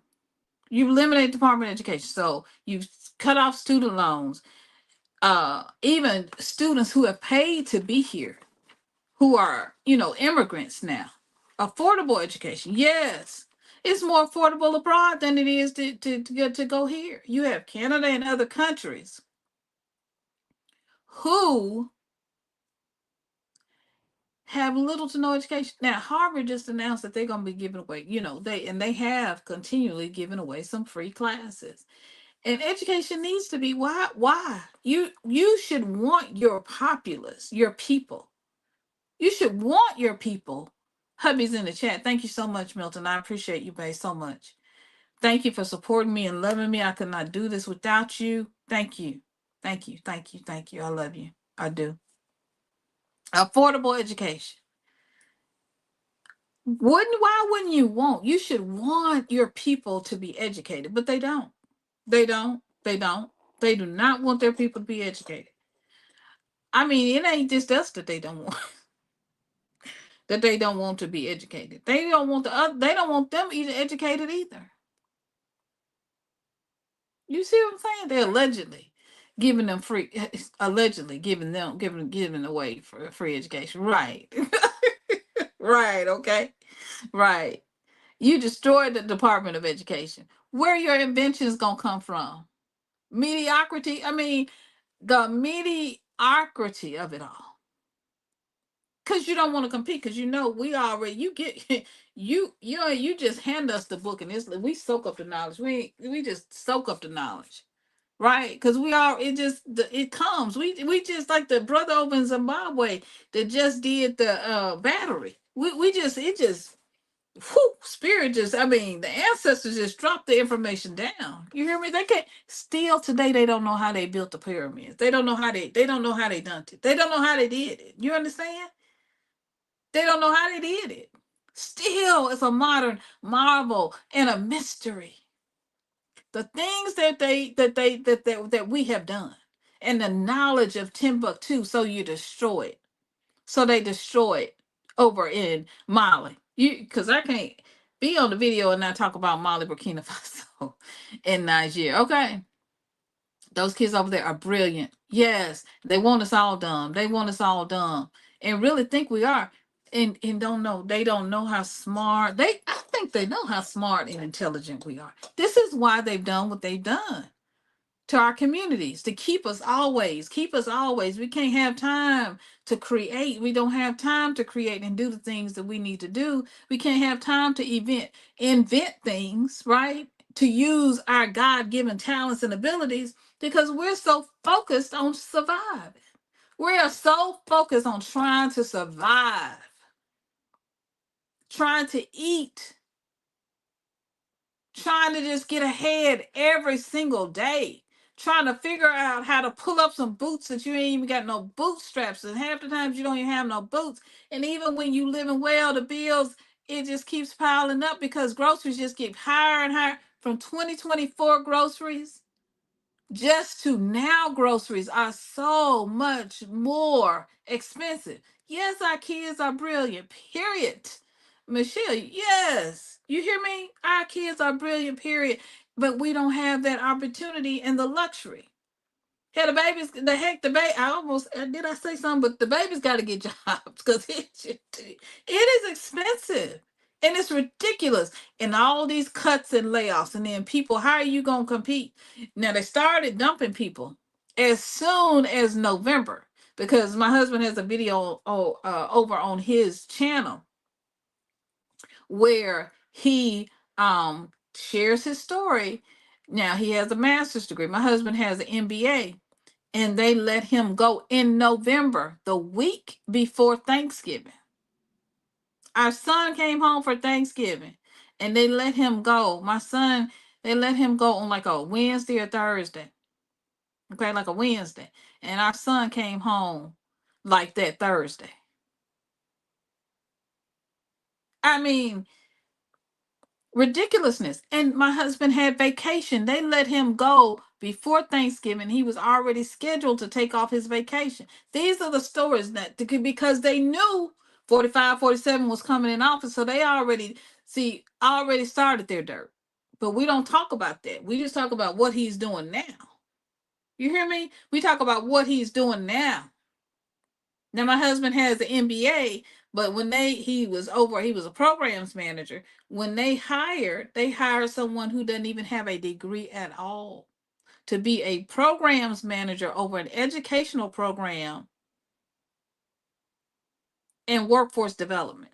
You eliminate Department of Education. So you cut off student loans. Even students who have paid to be here, who are, immigrants now. Affordable education. Yes. It's more affordable abroad than it is to go here. You have Canada and other countries who have little to no education. Now, Harvard just announced that they're going to be giving away, they have continually given away some free classes. And education needs to be why? You should want your populace, your people. You should want your people. Hubby's in the chat. Thank you so much, Milton. I appreciate you, babe, so much. Thank you for supporting me and loving me. I could not do this without you. Thank you. Thank you. Thank you. Thank you. I love you. I do. Affordable education. Why wouldn't you want? You should want your people to be educated, but they don't. They don't. They don't. They do not want their people to be educated. I mean, it ain't just us that they don't want. That they don't want to be educated. They don't want they don't want them either educated either. You see what I'm saying? They allegedly. giving them free, allegedly giving away for free education. Right. Right. Okay. Right. You destroyed the Department of Education. Where your inventions gonna come from? Mediocrity. I mean, the mediocrity of it all. Because you don't want to compete. Because we already you get you just hand us the book and we soak up the knowledge. We just soak up the knowledge, right? Because it comes. We just like the brother over in Zimbabwe that just did the battery. We just it just whew, spirit just, I mean, the ancestors just dropped the information down. You hear me? They can't still today. They don't know how they built the pyramids. They don't know how they don't know how they done it. They don't know how they did it. You understand? They don't know how they did it. Still, it's a modern marvel and a mystery. The things that we have done, and the knowledge of Timbuktu, so you destroy it. So they destroy it over in Mali. Because I can't be on the video and not talk about Mali, Burkina Faso, and Nigeria. Okay, those kids over there are brilliant. Yes, they want us all dumb. They want us all dumb, and really think we are, and don't know. They don't know how smart they. I think they know how smart and intelligent we are. This is why they've done what they've done to our communities, to keep us always. We can't have time to create. We don't have time to create and do the things that we need to do. We can't have time to invent things, right? To use our God-given talents and abilities because we're so focused on surviving. We are so focused on trying to survive, trying to eat, trying to just get ahead every single day, trying to figure out how to pull up some boots that you ain't even got no bootstraps, and half the times you don't even have no boots. And even when you living well, the bills, it just keeps piling up because groceries just get higher and higher. From 2024 groceries just to now, groceries are so much more expensive. Yes, our kids are brilliant, period. Michelle, yes, you hear me? Our kids are brilliant, period. But we don't have that opportunity and the luxury. Yeah, the babies, the baby, I almost, did I say something? But the babies got to get jobs because it is expensive and it's ridiculous. And all these cuts and layoffs, and then people, how are you going to compete? Now, they started dumping people as soon as November because my husband has a video over on his channel where he shares his story. Now, he has a master's degree. My husband has an MBA, and they let him go in November, the week before Thanksgiving. Our son came home for Thanksgiving, and they let him go. My son, they let him go on like a Wednesday or Thursday. Okay, like a Wednesday. And our son came home like that Thursday. I mean, ridiculousness. And my husband had vacation. They let him go before Thanksgiving. He was already scheduled to take off his vacation. These are the stories that because they knew 45, 47 was coming in office. So they already started their dirt. But we don't talk about that. We just talk about what he's doing now. You hear me? We talk about what he's doing now. Now my husband has an MBA, but when he was a programs manager. When they hired someone who doesn't even have a degree at all to be a programs manager over an educational program and workforce development.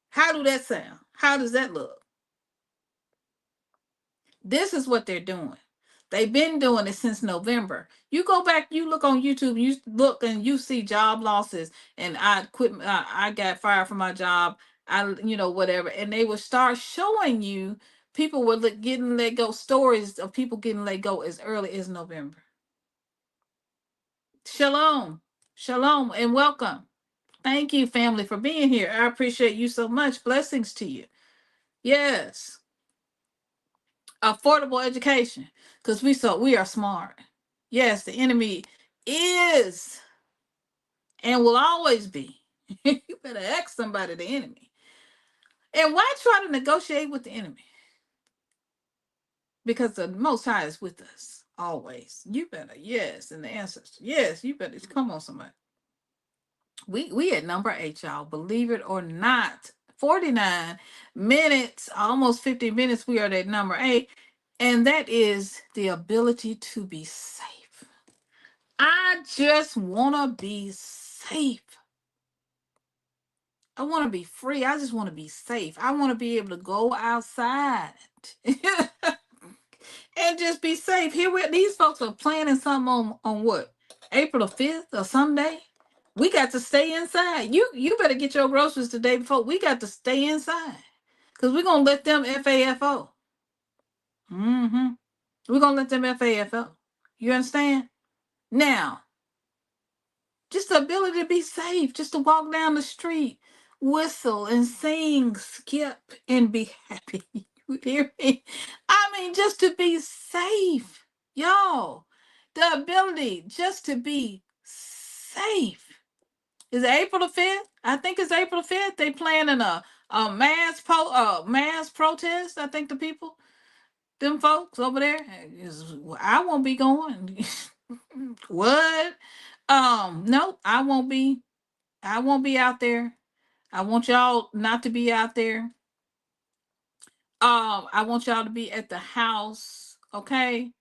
How do that sound? How does that look? This is what they're doing. They've been doing it since November. You go back, you look on YouTube, you look and you see job losses. And I quit. I got fired from my job. Whatever. And they would start showing you people were getting let go. Stories of people getting let go as early as November. Shalom, shalom, and welcome. Thank you, family, for being here. I appreciate you so much. Blessings to you. Yes, affordable education because we are smart. Yes, the enemy is and will always be. You better ask somebody the enemy. And why try to negotiate with the enemy? Because the Most High is with us Always. You better. Yes. And the ancestors. Yes, you better. Come on, somebody. We at number 8, y'all. Believe it or not. 49 minutes, almost 50 minutes. We are at number 8. And that is the ability to be safe. I just want to be safe. I want to be free. I just want to be safe. I want to be able to go outside and just be safe. Here, these folks are planning something on what? April the 5th or someday. We got to stay inside. You better get your groceries the day before. We got to stay inside because we're gonna let them FAFO. Mm-hmm. We're gonna let them FAFO. You understand? Now, just the ability to be safe, just to walk down the street, whistle and sing, skip, and be happy. You hear me? I mean, just to be safe, y'all. The ability just to be safe. Is it April the 5th? I think it's April the 5th. They planning a mass protest. I think the people, them folks over there, I won't be going. What? No, I won't be. I won't be out there. I want y'all not to be out there. I want y'all to be at the house. Okay,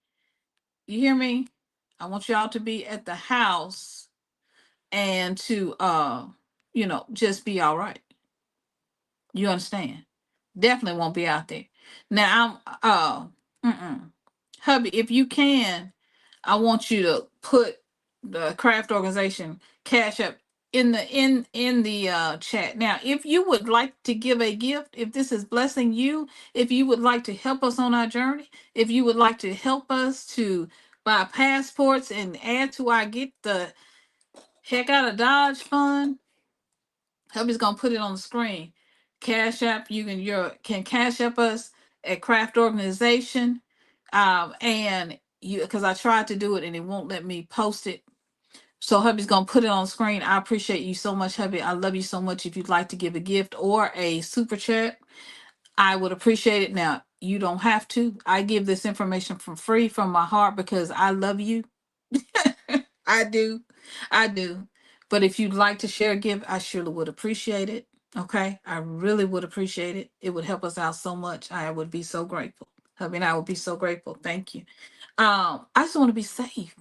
you hear me? I want y'all to be at the house and to just be all right. You understand? Definitely won't be out there. Now hubby, if you can, I want you to put the craft organization cash up in the chat. Now, if you would like to give a gift, if this is blessing you, if you would like to help us on our journey, if you would like to help us to buy passports and add to our get the heck out of Dodge fund, hubby's gonna put it on the screen. Cash app, can cash up us at craft organization. And you, because I tried to do it and it won't let me post it. So hubby's gonna put it on the screen. I appreciate you so much, hubby. I love you so much. If you'd like to give a gift or a super chat, I would appreciate it. Now, you don't have to. I give this information for free from my heart because I love you. I do. I do. But if you'd like to share a gift, I surely would appreciate it. Okay. I really would appreciate it. It would help us out so much. I would be so grateful. I mean, I would be so grateful. Thank you. I just want to be safe.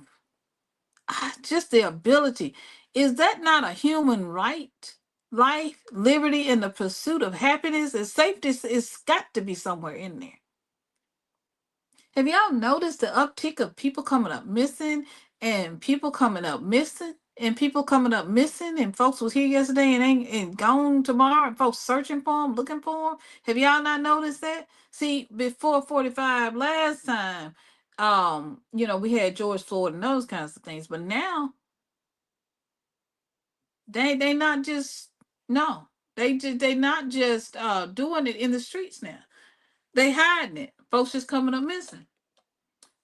Just the ability. Is that not a human right? Life, liberty, and the pursuit of happiness and safety is got to be somewhere in there. Have y'all noticed the uptick of people coming up missing and people coming up missing and people coming up missing and folks was here yesterday and ain't and gone tomorrow and folks searching for them, looking for them? Have y'all not noticed that? See, before 45 last time, we had George Floyd and those kinds of things, but now they not just no, they not just doing it in the streets now. They hiding it. Folks just coming up missing.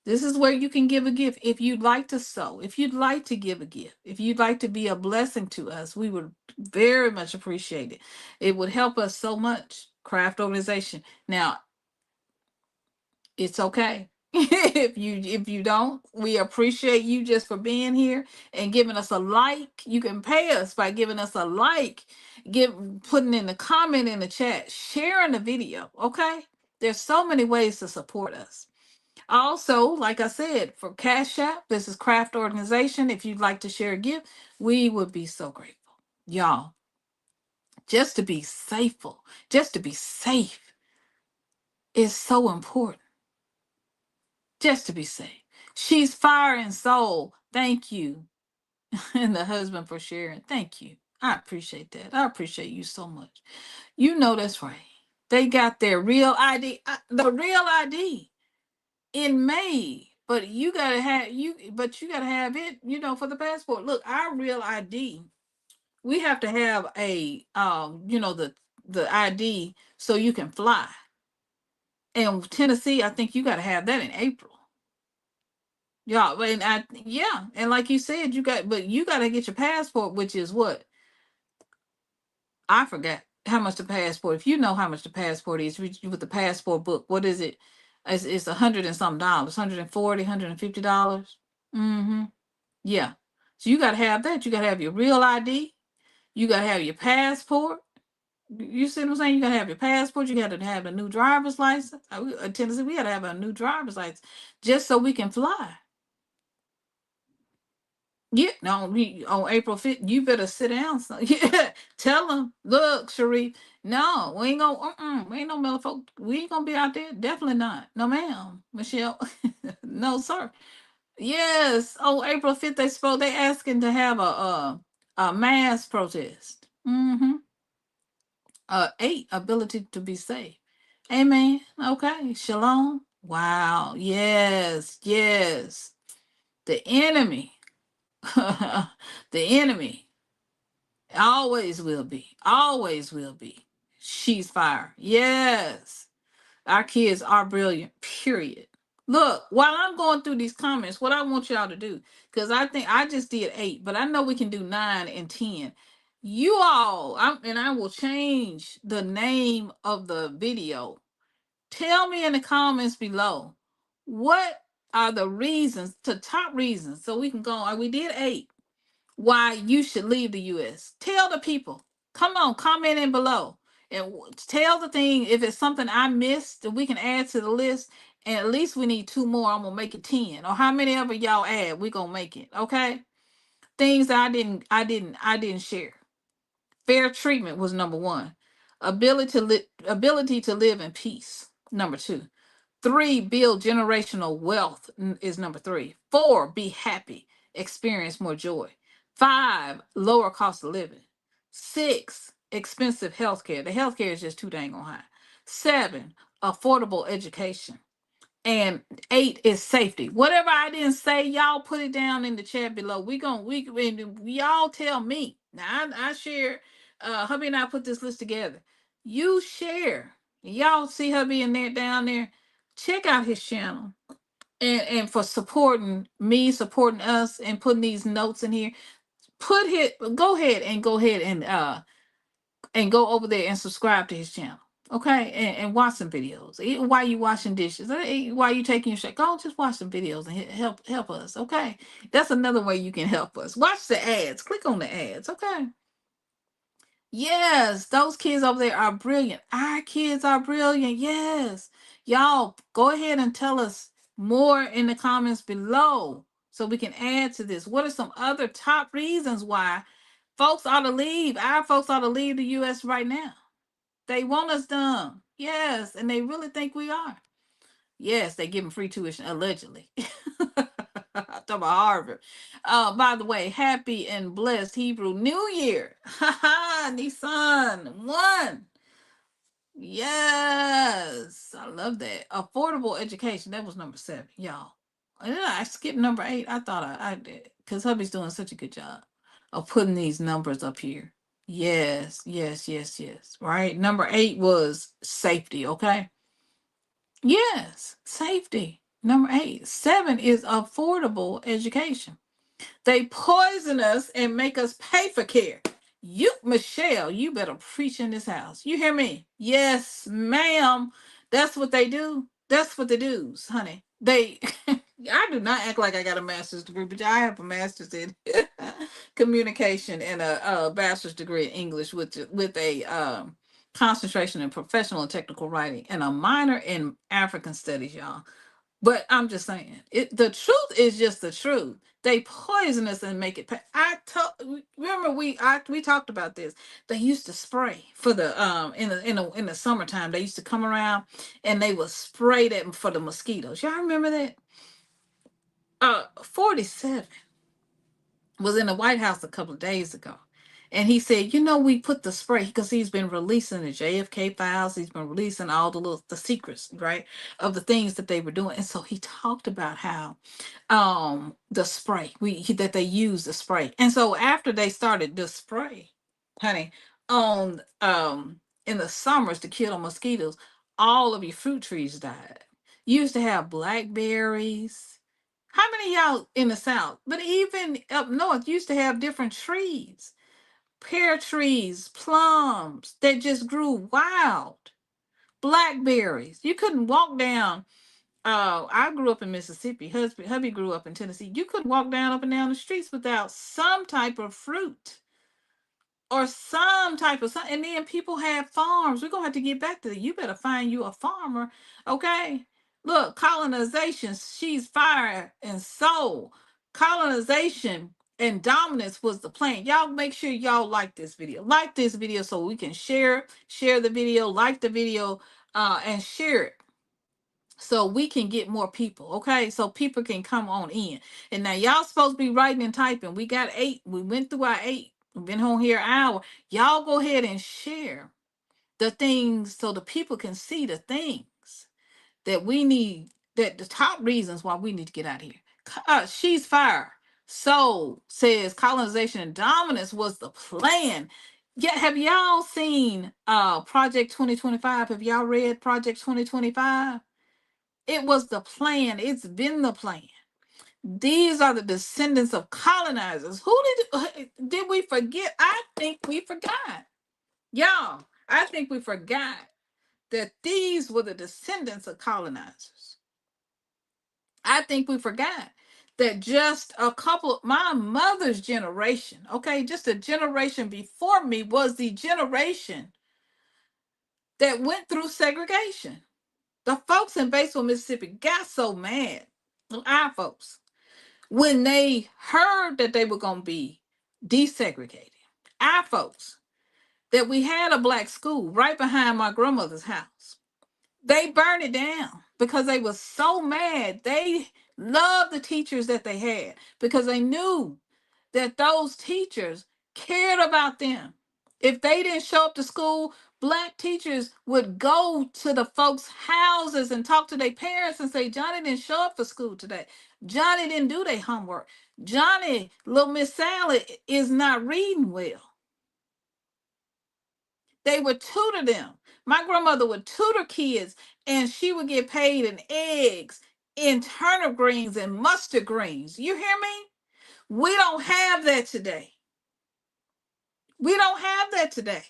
This is where you can give a gift if you'd like to sow, if you'd like to give a gift, if you'd like to be a blessing to us. We would very much appreciate it. It would help us so much. Craft organization. Now, it's okay. If you don't, we appreciate you just for being here and giving us a like. You can pay us by giving us a like, putting in the comment in the chat, sharing the video. Okay, there's so many ways to support us. Also, like I said, for Cash App, this is Craft Organization. If you'd like to share a gift, we would be so grateful. Y'all, just to be safeful, just to be safe is so important. Just to be safe. She's fire and soul. Thank you. And the husband for sharing. Thank you. I appreciate that. I appreciate you so much. You know that's right. They got their real ID, the real ID in May. But you gotta have it, for the passport. Look, our real ID, we have to have a the ID so you can fly. And Tennessee, I think you gotta have that in April. Yeah, and like you said, you got to get your passport, which is what I forgot how much the passport. If you know how much the passport is, with the passport book, what is it? It's $100 and some dollars, $140, $150. Mm-hmm. Yeah. So you gotta have that. You gotta have your real ID. You gotta have your passport. You see what I'm saying? You gotta have your passport. You gotta have a new driver's license. Tennessee, we gotta have a new driver's license just so we can fly. Yeah, no, on April 5th, you better sit down. So, yeah, tell them, look, Sharif, no, we ain't gonna, we ain't no motherfucker. Folk, we ain't gonna be out there. Definitely not. No, ma'am, Michelle. No, sir. Yes, on April 5th, they asking to have a mass protest. Mm-hmm. 8, ability to be saved. Amen. Okay. Shalom. Wow. Yes. Yes. The enemy. The enemy always will be. Always will be. She's fire. Yes. Our kids are brilliant. Period. Look, while I'm going through these comments, what I want y'all to do, because I think I just did 8, but I know we can do 9 and 10. You all, and I will change the name of the video. Tell me in the comments below, what are the reasons, the top reasons, so we can go on. We did 8, why you should leave the U.S. Tell the people. Come on, comment in below and tell the thing. If it's something I missed that we can add to the list, and at least we need 2 more, I'm gonna make it 10. Or how many ever y'all add, we gonna make it. Okay. Things that I didn't share. Fair treatment was number 1. Ability to live in peace. Number 2. 3, build generational wealth is number 3. 4, be happy, experience more joy. 5, lower cost of living. 6, expensive healthcare. The healthcare is just too dang on high. 7, affordable education. And 8 is safety. Whatever I didn't say, y'all put it down in the chat below. Y'all tell me. Now I share. Hubby and I put this list together. You share. Y'all see hubby in there down there. Check out his channel. And for supporting me, supporting us, and putting these notes in here. Go ahead and go over there and subscribe to his channel. Okay, and watch some videos. While you washing dishes, while you taking your shit, go just watch some videos and help us. Okay, that's another way you can help us. Watch the ads. Click on the ads. Okay. Yes, those kids over there are brilliant. Our kids are brilliant. Yes, y'all go ahead and tell us more in the comments below so we can add to this. What are some other top reasons why folks ought to leave? Our folks ought to leave the U.S. right now. They want us done. Yes, and they really think we are. Yes, they give them free tuition, allegedly. Talk about Harvard. By the way, happy and blessed Hebrew New Year. Ha ha, Nissan 1. Yes, I love that. Affordable education. That was number 7, y'all. And then I skipped number 8. I thought I did, because hubby's doing such a good job of putting these numbers up here. Yes, yes, yes, yes. Right. Number 8 was safety. Okay. Yes, safety. Number 8. 7 is affordable education. They poison us and make us pay for care. You, Michelle, you better preach in this house. You hear me? Yes, ma'am. That's what they do. That's what they do, honey. I do not act like I got a master's degree, but I have a master's in communication and a bachelor's degree in English with a concentration in professional and technical writing and a minor in African studies, y'all. But I'm just saying, the truth is just the truth. They poison us and make it. Remember we talked about this. They used to spray for the in the summertime. They used to come around and they would spray that for the mosquitoes. Y'all remember that? 47 was in the White House a couple of days ago. And he said, we put the spray because he's been releasing the JFK files. He's been releasing all the secrets, right, of the things that they were doing. And so he talked about how the spray that they use the spray. And so after they started the spray, honey, on in the summers to kill the mosquitoes, all of your fruit trees died. You used to have blackberries. How many of y'all in the South? But even up north, used to have different trees, pear trees, plums that just grew wild. Blackberries. You couldn't walk down I grew up in Mississippi. Hubby grew up in Tennessee. You couldn't walk down up and down the streets without some type of fruit or some type of something. And then people have farms. We're gonna have to get back to that. You better find you a farmer, okay? Look, colonization, she's fire and soul. Colonization and dominance was the plan. Y'all make sure y'all like this video. Like this video so we can share the video, like the video, and share it so we can get more people, okay? So people can come on in. And now y'all supposed to be writing and typing. We got 8. We went through our 8. We've been on here an hour. Y'all go ahead and share the things so the people can see the things that we need, that the top reasons why we need to get out of here. She's fire. So says colonization and dominance was the plan. Yeah, have y'all seen Project 2025? Have y'all read Project 2025? It was the plan. It's been the plan. These are the descendants of colonizers. Who did we forget? I think we forgot. Y'all, I think we forgot that these were the descendants of colonizers. I think we forgot that just a couple, my mother's generation, okay, just a generation before me was the generation that went through segregation. The folks in Batesville, Mississippi got so mad, our folks, when they heard that they were going to be desegregated. Our folks, that we had a black school right behind my grandmother's house. They burned it down because they were so mad. They loved the teachers that they had because they knew that those teachers cared about them. If they didn't show up to school, black teachers would go to the folks' houses and talk to their parents and say, Johnny didn't show up for school today. Johnny didn't do their homework. Johnny, little Miss Sally, is not reading well. They would tutor them. My grandmother would tutor kids, and she would get paid in eggs, in turnip greens, and mustard greens. You hear me? We don't have that today. We don't have that today.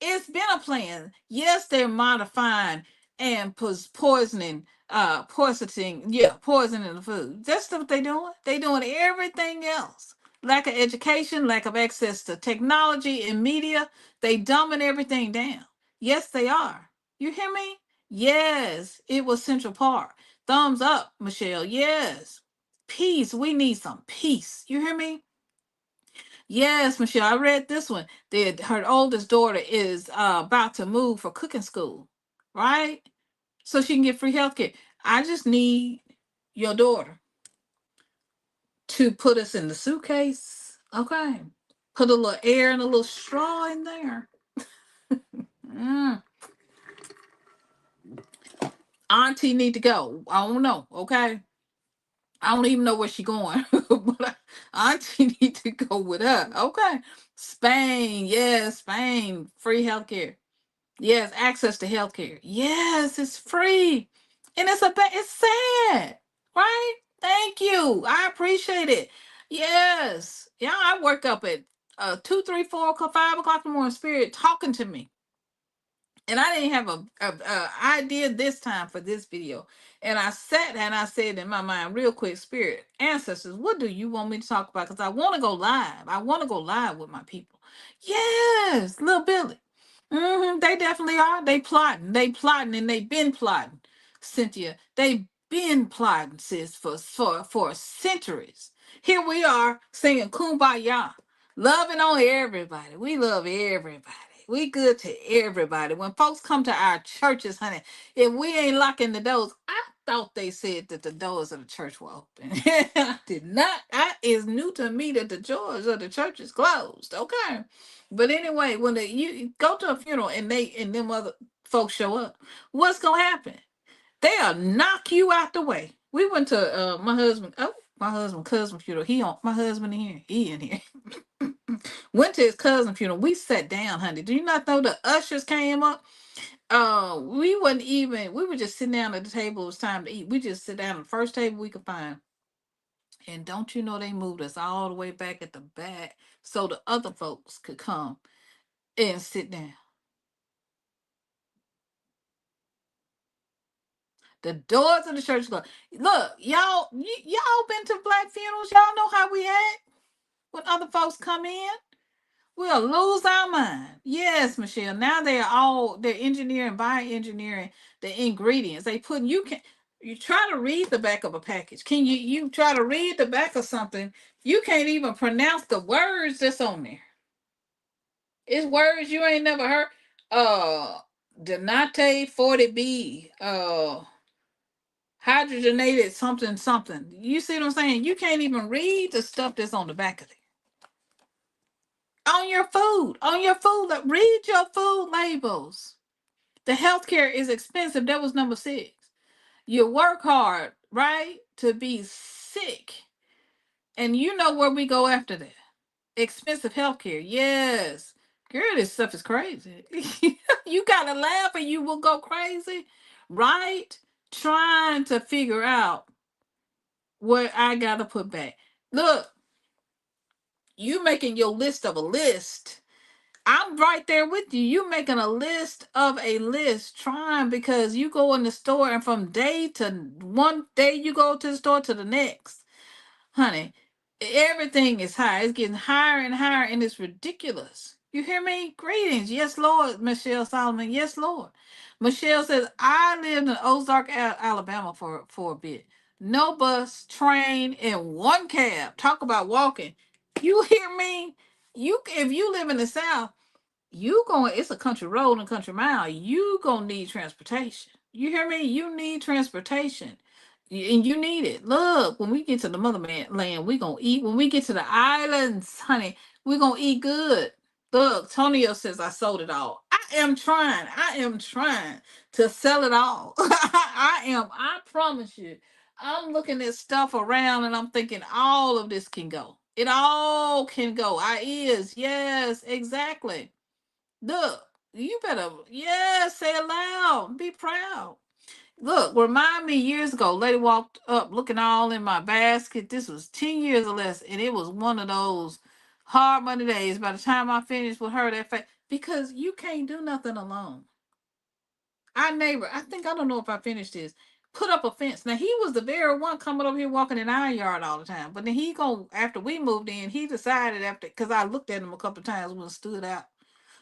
It's been a plan. Yes, they're modifying and poisoning, poisoning the food. That's what they're doing. They're doing everything else. Lack of education, lack of access to technology and media. They dumbing everything down. Yes, they are. You hear me? Yes, it was Central Park. Thumbs up, Michelle. Yes. Peace. We need some peace. You hear me? Yes, Michelle, I read this one. That her oldest daughter is about to move for cooking school, right? So she can get free healthcare. I just need your daughter to put us in the suitcase, okay? Put a little air and a little straw in there. Mm. Auntie need to go. I don't know, okay? I don't even know where she going, but Auntie need to go with her, okay? Spain, yes, Spain, free healthcare. Yes, access to healthcare. Yes, it's free. And it's sad. Right? Thank you. I appreciate it. Yes. Yeah, I work up at 2, 3, 4 o'clock, 5 o'clock in the morning, spirit talking to me. And I didn't have a idea this time for this video. And I sat and I said in my mind, real quick, spirit, ancestors, what do you want me to talk about? Because I want to go live. I want to go live with my people. Yes, little Billy. They definitely are. They plotting. They plotting, and they been plotting. Cynthia, they been plotting, sis, for centuries. Here we are singing "Kumbaya," loving on everybody. We love everybody. We good to everybody. When folks come to our churches, honey, if we ain't locking the doors, I thought they said that the doors of the church were open. I did not. It's new to me that the doors of the church is closed. Okay. But anyway, when you go to a funeral and them other folks show up, what's gonna happen? They'll knock you out the way. We went to my husband cousin funeral. My husband in here. He in here. Went to his cousin funeral. We sat down, honey. Do you not know the ushers came up? We were just sitting down at the table. It was time to eat. We just sit down at the first table we could find. And don't you know they moved us all the way back at the back so the other folks could come and sit down. The doors of the church closed. Look, y'all been to black funerals. Y'all know how we act when other folks come in. We'll lose our mind. Yes, Michelle. Now they're engineering, bioengineering the ingredients. They put you try to read the back of a package. Can you try to read the back of something? You can't even pronounce the words that's on there. It's words you ain't never heard. Denate 40B. Hydrogenated something something. You see what I'm saying? You can't even read the stuff that's on the back of it. On your food, read your food labels. The healthcare is expensive. That was number 6. You work hard, right, to be sick. And you know where we go after that. Expensive healthcare. Yes. Girl, this stuff is crazy. You gotta laugh or you will go crazy, right? Trying to figure out what I gotta put back. Look, you making your list of a list. I'm right there with you. You making a list of a list, trying because you go in the store and from day to one day you go to the store to the next, honey. Everything is high. It's getting higher and higher, and it's ridiculous. You hear me? Greetings, yes, Lord, Michelle Solomon. Yes, Lord. Michelle says I lived in Ozark, Alabama for a bit. No bus, train, and one cab. Talk about walking. You hear me? You if you live in the South, you going it's a country road and a country mile. You gonna need transportation. You hear me? You need transportation. And you need it. Look, when we get to the motherland land, we gonna eat. When we get to the islands, honey, we gonna eat good. Look, Tonio says I sold it all. I am trying to sell it all. I promise you. I'm looking at stuff around and I'm thinking all of this can go. It all can go. Yes, exactly. Look, you better, yeah, say it loud. Be proud. Look, remind me years ago, lady walked up looking all in my basket. This was 10 years or less, and it was one of those hard money days. By the time I finished with her, that fact, because you can't do nothing alone. Our neighbor, I don't know if I finished this, put up a fence. Now, he was the very one coming over here walking in our yard all the time. But then after we moved in, he decided because I looked at him a couple of times when it stood out.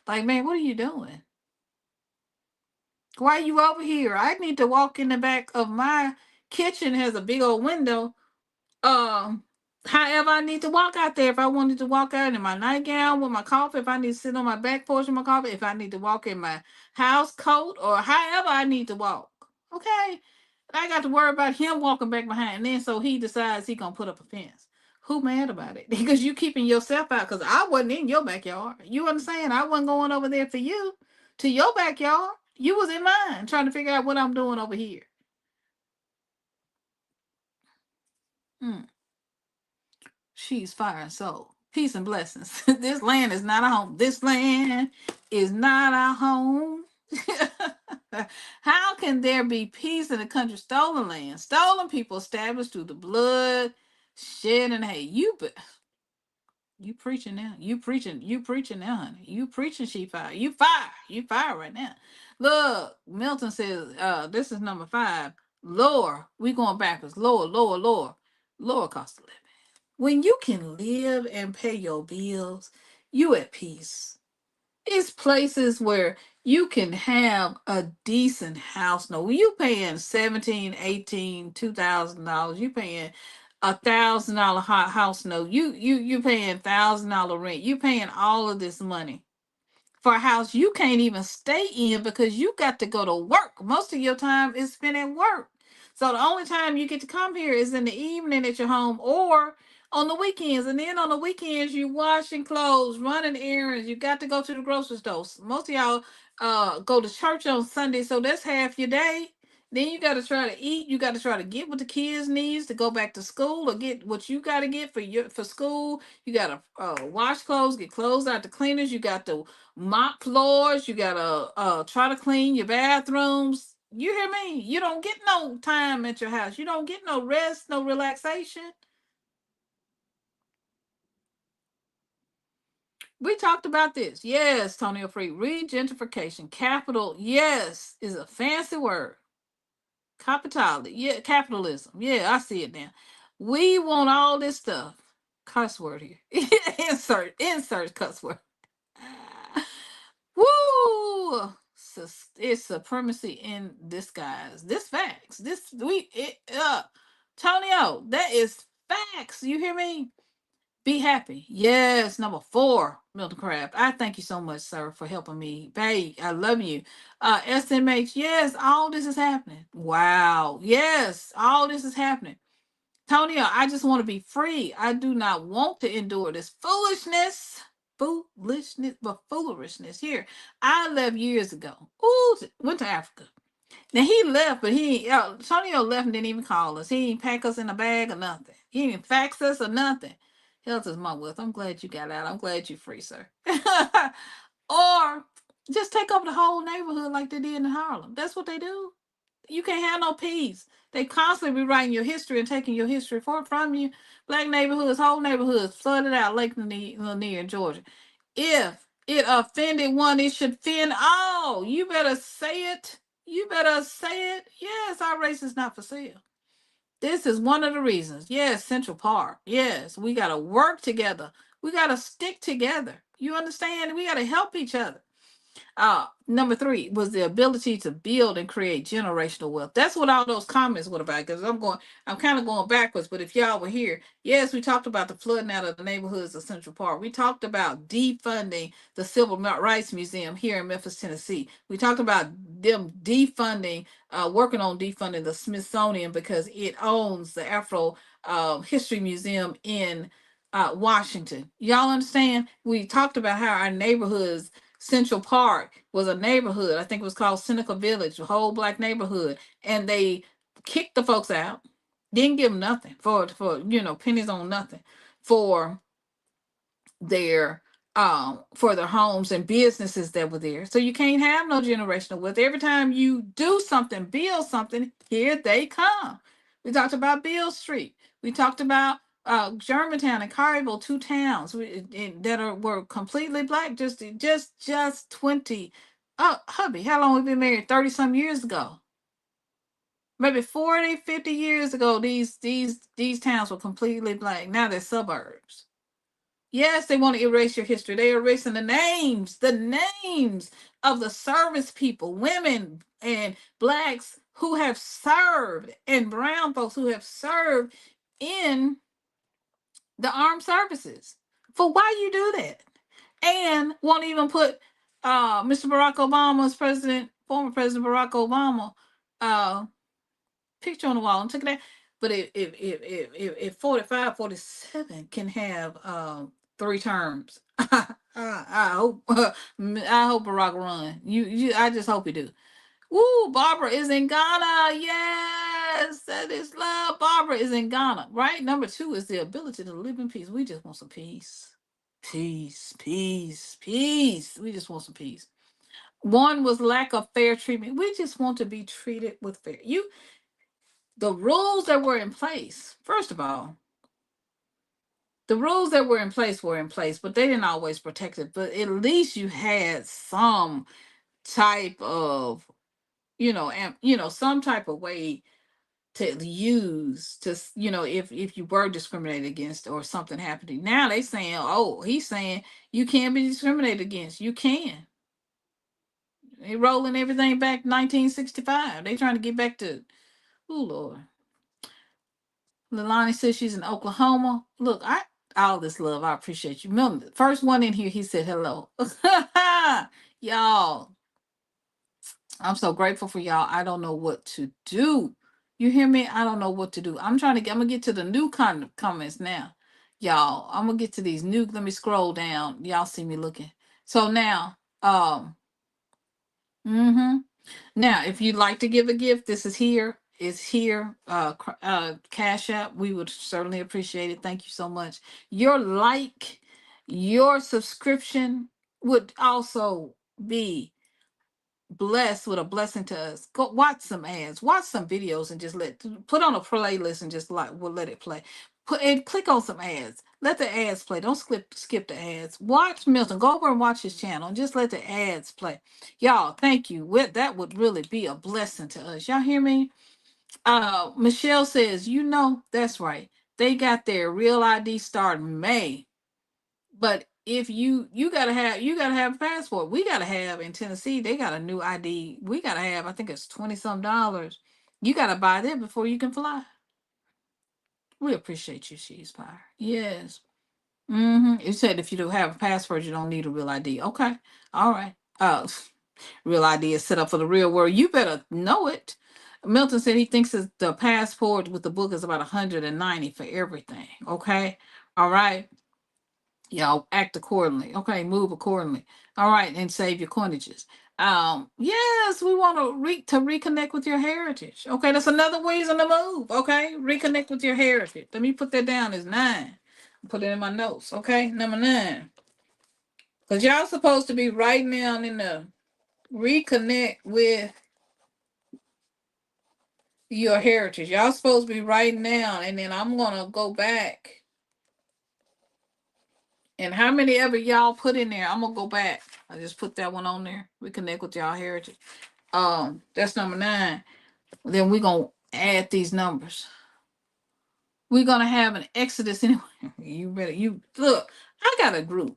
Like, man, what are you doing? Why are you over here? I need to walk in the back of my kitchen. Has a big old window. Um, However, I need to walk out there. If I wanted to walk out in my nightgown with my coffee, if I need to sit on my back porch with my coffee, if I need to walk in my house coat, or however I need to walk. Okay. I got to worry about him walking back behind. And then so he decides he gonna put up a fence. Who mad about it? Because you keeping yourself out. Because I wasn't in your backyard. You understand? I wasn't going over there for you to your backyard. You was in mine trying to figure out what I'm doing over here. Mm. She's fire and soul. Peace and blessings. This land is not a home. This land is not our home. How can there be peace in a country stolen land? Stolen people established through the blood, shed, and hate. You preaching now. You preaching now, honey. You preaching she fire. You fire. You fire right now. Look, Milton says, this is number 5. Lower. We going backwards. Lower cost of living. When you can live and pay your bills, you at peace. It's places where you can have a decent house note. When you paying 17, 18, $2,000, you paying $1,000 house note. You paying $1,000 rent. You paying all of this money for a house you can't even stay in because you got to go to work. Most of your time is spent at work. So the only time you get to come here is in the evening at your home or on the weekends. And then on the weekends, you washing clothes, running errands. You got to go to the grocery store. Most of y'all go to church on Sunday, so that's half your day. Then you got to try to eat. You got to try to get what the kids needs to go back to school or get what you got to get for school. You got to wash clothes, get clothes out the cleaners. You got to mop floors. You gotta try to clean your bathrooms. You hear me? You don't get no time at your house. You don't get no rest, no relaxation. We talked about this. Yes, Tonio Free. Regentrification. Capital, yes, is a fancy word. Yeah, capitalism. Yeah, I see it now. We want all this stuff. Cuss word here. Insert cuss word. Woo! It's supremacy in disguise. This facts. Tonyo, that is facts. You hear me? Be happy. Yes, number 4, Milton Craft. I thank you so much, sir, for helping me. Babe, I love you. SMH, yes, all this is happening. Wow. Yes, all this is happening. Tonyo, I just want to be free. I do not want to endure this foolishness. But foolishness here. I left years ago. Ooh, went to Africa. Now he left, but Tonyo left and didn't even call us. He didn't pack us in a bag or nothing. He didn't fax us or nothing. Hell's his mom with. I'm glad you got out. I'm glad you're free, sir. Or just take over the whole neighborhood like they did in Harlem. That's what they do. You can't have no peace. They constantly rewriting your history and taking your history from you. Black neighborhoods, whole neighborhoods flooded out Lake Lanier in Georgia. If it offended one, it should offend all. You better say it. You better say it. Yes, our race is not for sale. This is one of the reasons. Yes, Central Park. Yes, we got to work together. We got to stick together. You understand? We got to help each other. Number 3 was the ability to build and create generational wealth. That's what all those comments were about. Because I'm kind of going backwards. But if y'all were here, yes, we talked about the flooding out of the neighborhoods of Central Park. We talked about defunding the Civil Rights Museum here in Memphis, Tennessee. We talked about them working on defunding the Smithsonian because it owns the Afro History Museum in Washington. Y'all understand? We talked about how our neighborhoods. Central Park was a neighborhood. I think it was called Seneca Village, a whole black neighborhood, and they kicked the folks out. Didn't give them nothing for pennies on nothing for their homes and businesses that were there. So you can't have no generational wealth. Every time you do something, build something, here they come. We talked about Beale Street. We talked about Germantown and Collierville, 2 towns were completely black. Just 20. Hubby, how long we been married? 30 some years ago. Maybe 40, 50 years ago, these towns were completely black. Now they're suburbs. Yes, they want to erase your history. They're erasing the names of the service people, women and blacks who have served, and brown folks who have served in the armed services. For why you do that? And won't even put Mr. Barack Obama's former President Barack Obama picture on the wall and took it out. But if 45, 47 can have 3 terms, I hope Barack run. I just hope he do. Woo, Barbara is in Ghana. Yes, that is love. Barbara is in Ghana, right? Number 2 is the ability to live in peace. We just want some peace. Peace, peace, peace. We just want some peace. 1 was lack of fair treatment. We just want to be treated with fair. The rules that were in place, first of all, the rules that were in place, but they didn't always protect it. But at least you had some type of, some type of way to use to, if you were discriminated against or something happening. Now they saying, oh, he's saying you can't be discriminated against. You can. They rolling everything back 1965. They trying to get back to, oh Lord. Lilani says she's in Oklahoma. Look, all this love. I appreciate you. Milton, first one in here, he said hello. Y'all, I'm so grateful for y'all. I don't know what to do. You hear me? I don't know what to do. I'm gonna get to the new comments now. Y'all, I'm gonna get to these new. Let me scroll down. Y'all see me looking. So now, now, if you'd like to give a gift, this is here. It's here. Cash App. We would certainly appreciate it. Thank you so much. Your subscription would also be blessed with a blessing to us. Go watch some ads, watch some videos, and just put on a playlist and just we'll let it play. Click on some ads. Let the ads play. Don't skip the ads. Watch Milton. Go over and watch his channel and just let the ads play. Y'all, thank you. That would really be a blessing to us. Y'all hear me? Michelle says, that's right. They got their real ID starting May. But if you gotta have a passport. We gotta have in Tennessee, they got a new ID. We gotta have, I think it's 20 some dollars. You gotta buy that before you can fly. We appreciate you, Cheese Pie. Yes. It said if you don't have a passport, you don't need a real ID. Okay. All right. Real ID is set up for the real world. You better know it. Milton said he thinks the passport with the book is about 190 for everything. Okay. All right. Y'all act accordingly. Okay, move accordingly. All right, and save your coinages. Yes, we want to reconnect with your heritage. Okay, that's another reason to move. Okay, reconnect with your heritage. Let me put that down as 9. Put it in my notes. Okay, number 9. Because y'all supposed to be writing down in the reconnect with your heritage. Y'all supposed to be writing down, and then I'm gonna go back. And how many ever y'all put in there? I'm gonna go back. I just put that one on there. Reconnect with y'all heritage. That's number 9. Then we're gonna add these numbers. We're gonna have an exodus anyway. You look. I got a group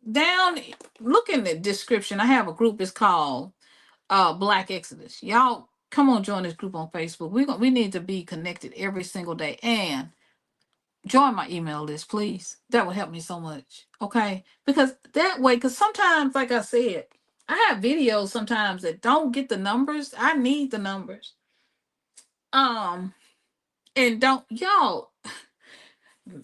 down. Look in the description. I have a group. It's called Black Exodus. Y'all come on, join this group on Facebook. We need to be connected every single day and join my email list, please. That would help me so much. Okay, because that way, because sometimes, like I said, I have videos sometimes that don't get the numbers. I need the numbers. And don't y'all.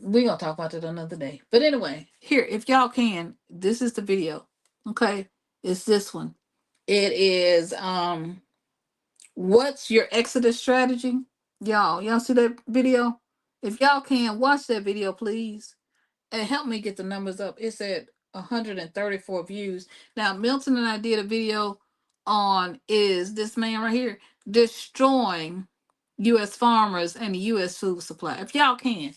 We're gonna talk about it another day. But anyway, here, if y'all can, this is the video. Okay, it's this one. It is what's your exodus strategy? Y'all see that video? If y'all can watch that video, please, and help me get the numbers up. It's at 134 views. Now, Milton and I did a video on is this man right here destroying U.S. farmers and the U.S. food supply. If y'all can,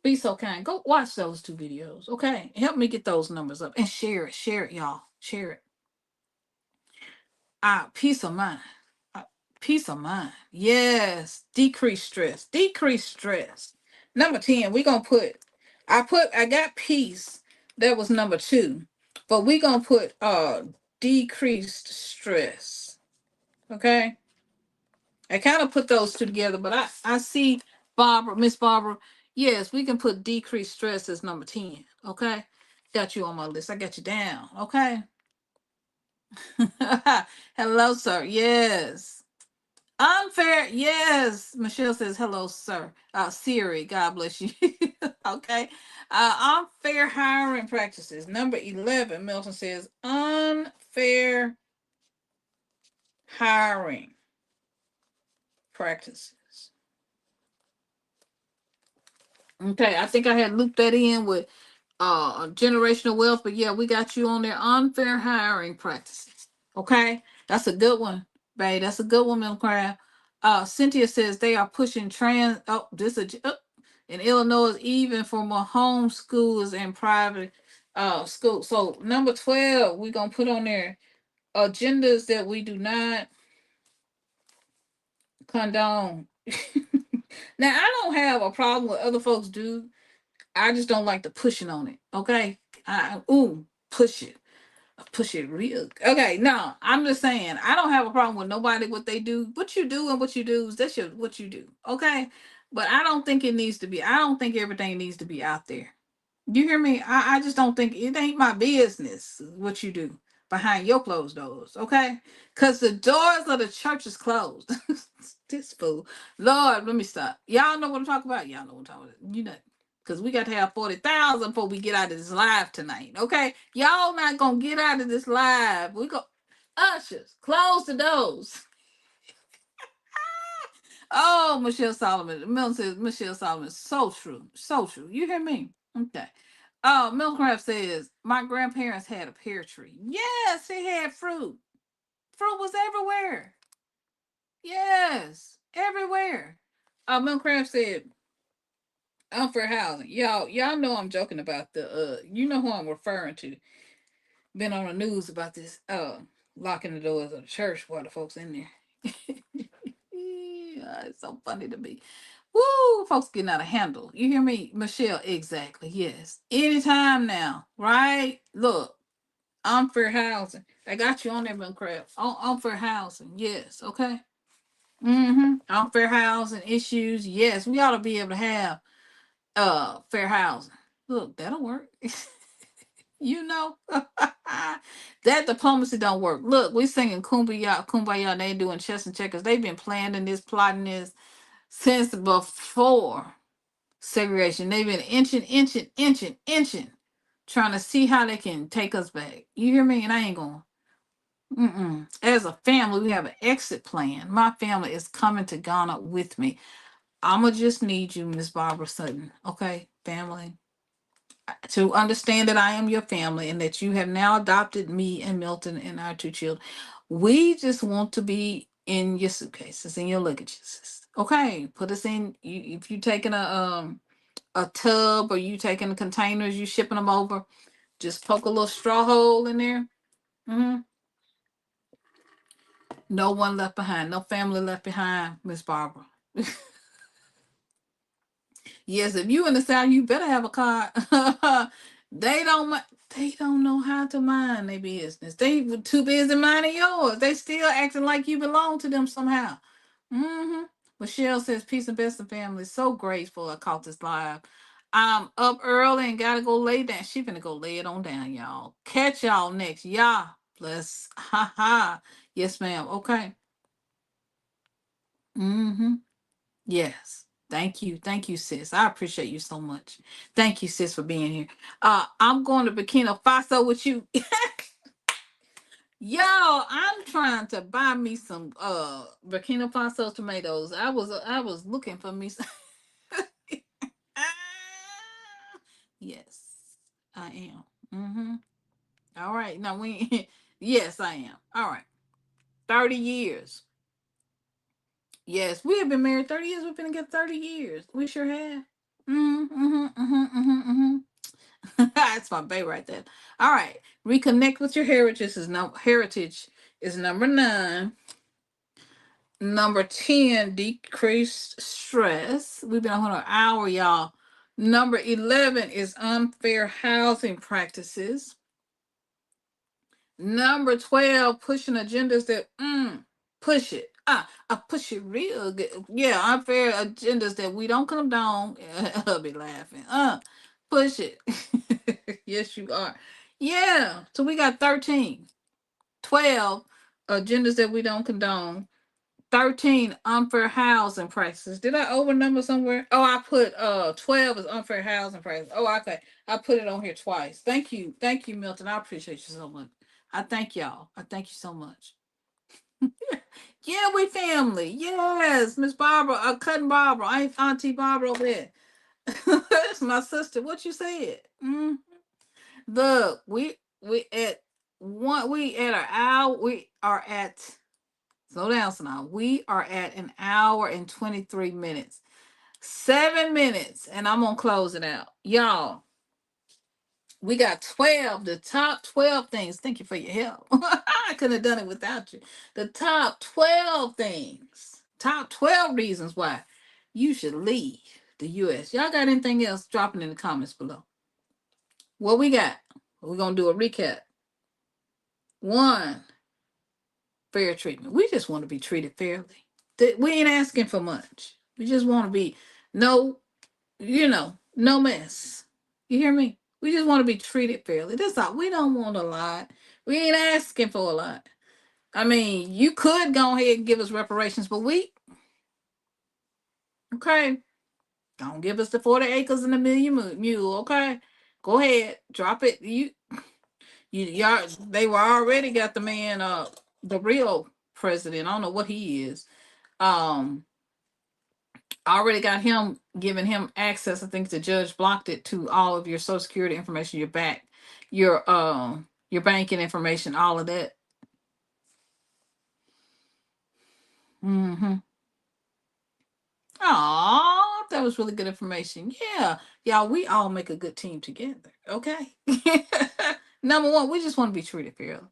be so kind, go watch those 2 videos. Okay, help me get those numbers up and share it, y'all. Share it. Peace of mind. Uh, Peace of mind. Yes, decrease stress. Decrease stress. Number 10, we gonna put. I got peace. That was number 2, but we gonna put decreased stress. Okay. I kind of put those 2 together, but I see Miss Barbara. Yes, we can put decreased stress as number 10. Okay. Got you on my list. I got you down. Okay. Hello, sir. Yes. Unfair. Yes. Michelle says, hello, sir. Siri, God bless you. Okay. Unfair hiring practices. Number 11, Milton says, unfair hiring practices. Okay, I think I had looped that in with generational wealth, but yeah, we got you on there. Unfair hiring practices. Okay, that's a good one, babe. That's a good one, Milk Craft. Cynthia says they are pushing trans. Oh, in Illinois, even for more home schools and private schools. So number 12, we're gonna put on there agendas that we do not condone. Now, I don't have a problem with other folks do. I just don't like the pushing on it. Okay. Push it. Push it real. Okay, no, I'm just saying I don't have a problem with nobody what they do. What you do and what you do is that's what you do. Okay. But I don't think it needs to be, I don't think everything needs to be out there. You hear me? I just don't think it ain't my business what you do behind your closed doors, okay? Because the doors of the church is closed. This fool. Lord, let me stop. Y'all know what I'm talking about? Y'all know what I'm talking about. You know, because we got to have 40,000 before we get out of this live tonight, okay? Y'all not going to get out of this live. We go, ushers, close the doors. Oh, Michelle Solomon. Milton says Michelle Solomon. So true. So true. You hear me? Okay. Oh, Milcraft says, my grandparents had a pear tree. Yes, they had fruit. Fruit was everywhere. Yes, everywhere. Milcraft said, unfair housing. Y'all know I'm joking about you know who I'm referring to. Been on the news about this locking the doors of the church while the folks in there. It's so funny to me. Woo, folks getting out of handle. You hear me, Michelle? Exactly. Yes. Anytime now, right? Look, unfair housing. I got you on there, Ben Crab. Unfair housing. Yes. Okay. Unfair housing issues. Yes, we ought to be able to have fair housing. Look, that'll work. You know. That diplomacy don't work. Look, we singing kumbaya, kumbaya. They doing chess and checkers. They've been planning this, plotting this since before segregation. They've been inching, trying to see how they can take us back. You hear me? And I ain't going. As a family, we have an exit plan. My family is coming to Ghana with me. I'ma just need you, Miss Barbara Sutton, okay, family, to understand that I am your family and that you have now adopted me and Milton and our two children. We just want to be in your suitcases, in your luggages. Okay, put us in. You, if you taking a tub or you taking containers, you shipping them over, just poke a little straw hole in there. hmm No one left behind. No family left behind, Miss Barbara. Yes, if you in the South, you better have a card. they don't. They don't know how to mind their business. They were too busy minding yours. They still acting like you belong to them somehow. Mm-hmm. Michelle says, "Peace and best of family." So grateful I caught this live. I'm up early and gotta go lay down. She finna go lay it on down, y'all. Catch y'all next. Yeah. Bless. Ha ha. Yes, ma'am. Okay. Mm-hmm. Yes. Thank you. Thank you, sis. I appreciate you so much. Thank you, sis, for being here. I'm going to Burkina Faso with you. Yo, I'm trying to buy me some Burkina Faso tomatoes. I was looking for me some. Yes, I am. All right. Now we yes, I am. All right. 30 years. Yes, we have been married 30 years. We've been together 30 years. We sure have. That's my baby right there. All right. Reconnect with your heritage is number 9. Number 10, decreased stress. We've been on an hour, y'all. Number 11 is unfair housing practices. Number 12, pushing agendas that push it. I push it real good. Yeah, unfair agendas that we don't condone. I'll be laughing. Push it. Yes, you are. Yeah. So we got 13. 12 agendas that we don't condone. 13 unfair housing prices. Did I overnumber somewhere? Oh, I put 12 is unfair housing prices. Oh, okay. I put it on here twice. Thank you. Thank you, Milton. I appreciate you so much. I thank y'all. I thank you so much. Yeah, we family. Yes, Miss Barbara, cousin Barbara. I ain't Auntie Barbara over there. That's my sister. What you said? Look, we at one. We at our hour. We are at. Slow down, now. We are at an hour and 23 minutes. 7 minutes, and I'm gonna close it out, y'all. We got 12, the top 12 things. Thank you for your help. I couldn't have done it without you. The top 12 things, top 12 reasons why you should leave the U.S. Y'all got anything else? Drop it in the comments below. What we got? We're going to do a recap. 1, fair treatment. We just want to be treated fairly. We ain't asking for much. We just want to be no, no mess. You hear me? We just want to be treated fairly. That's all. We don't want a lot. We ain't asking for a lot. I mean, you could go ahead and give us reparations, but okay, don't give us the 40 acres and a million mule. Okay, go ahead, drop it. Y'all, they were already got the man, the real president. I don't know what he is. Um, I already got him, giving him access. I think the judge blocked it to all of your social security information, your banking information, all of that. Oh, that was really good information. Yeah. Y'all, we all make a good team together. Okay. Number 1, we just want to be treated fairly.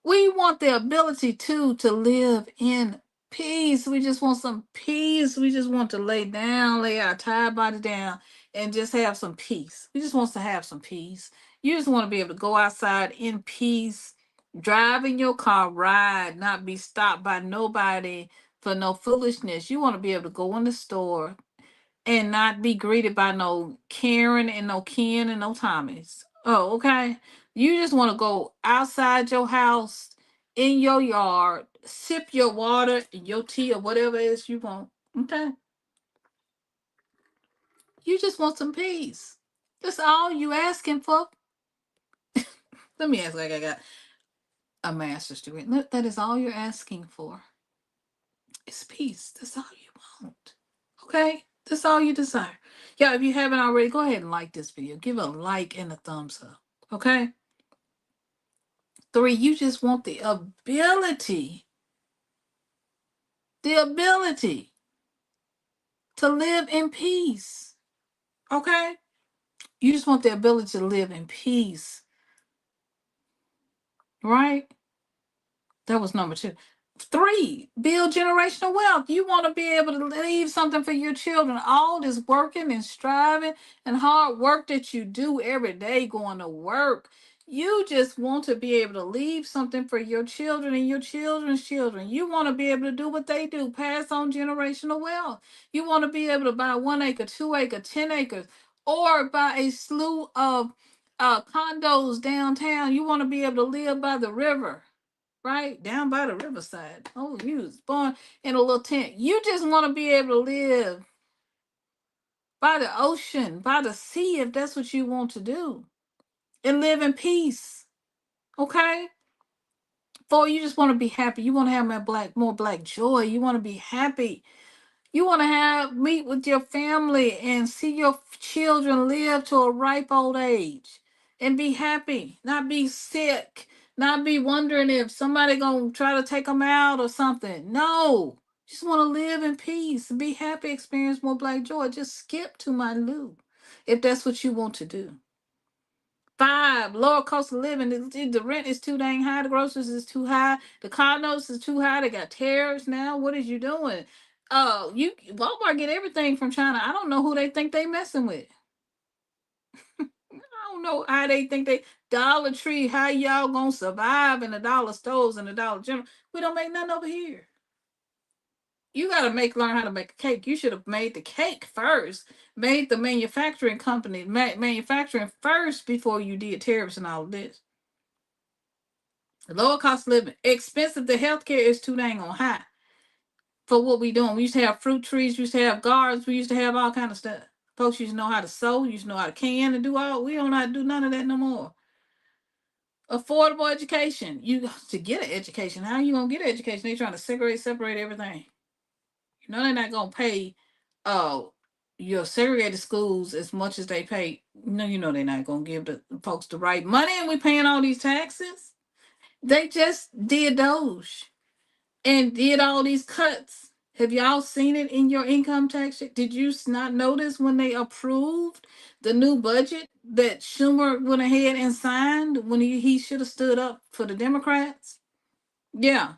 We want the ability to live in peace. We just want some peace. We just want to lay down, lay our tired body down, and just have some peace. We just want to have some peace. You just want to be able to go outside in peace, drive in your car, ride, not be stopped by nobody for no foolishness. You want to be able to go in the store and not be greeted by no Karen and no Ken and no Thomas. Oh, okay. You just want to go outside your house, in your yard, sip your water and your tea or whatever it is you want. Okay. You just want some peace. That's all you asking for. Let me ask like I got a master's degree. Look, that is all you're asking for. It's peace. That's all you want. Okay? That's all you desire. Yeah, if you haven't already, go ahead and like this video. Give a like and a thumbs up. Okay? 3, you just want the ability to live in peace. Okay? You just want the ability to live in peace. Right? That was number 2. 3, build generational wealth. You want to be able to leave something for your children. All this working and striving and hard work that you do every day going to work. You just want to be able to leave something for your children and your children's children. You want to be able to do what they do, pass on generational wealth. You want to be able to buy 1 acre, 2 acre, 10 acres, or buy a slew of condos downtown. You want to be able to live by the river, right down by the riverside. Oh, you was born in a little tent. You just want to be able to live by the ocean, by the sea, if that's what you want to do, and live in peace. Okay? 4, you just want to be happy. You want to have more black joy. You want to be happy. You want to meet with your family and see your children live to a ripe old age and be happy, not be sick, not be wondering if somebody gonna try to take them out or something. No, just want to live in peace, be happy, experience more black joy. Just skip to my loo if that's what you want to do. 5, lower cost of living. The rent is too dang high. The groceries is too high. The car notes is too high. They got tariffs now. What is you doing? You Walmart get everything from China. I don't know who they think they messing with. I don't know how they think they Dollar Tree. How y'all gonna survive in the dollar stores and the Dollar General? We don't make nothing over here. You gotta learn how to make a cake. You should have made the cake first. Made the manufacturing company manufacturing first before you did tariffs and all of this. Lower cost of living, expensive. The healthcare is too dang on high for what we doing. We used to have fruit trees. We used to have gardens. We used to have all kind of stuff. Folks used to know how to sew. Used to know how to can and do all. We don't know how to do none of that no more. Affordable education. You to get an education. How you gonna get an education? They trying to separate everything. You know they're not gonna pay your segregated schools as much as they pay. No, you know they're not gonna give the folks the right money, and we paying all these taxes. They just did Doge and did all these cuts. Have y'all seen it in your income tax? Did you not notice when they approved the new budget that Schumer went ahead and signed when he should have stood up for the Democrats? Yeah.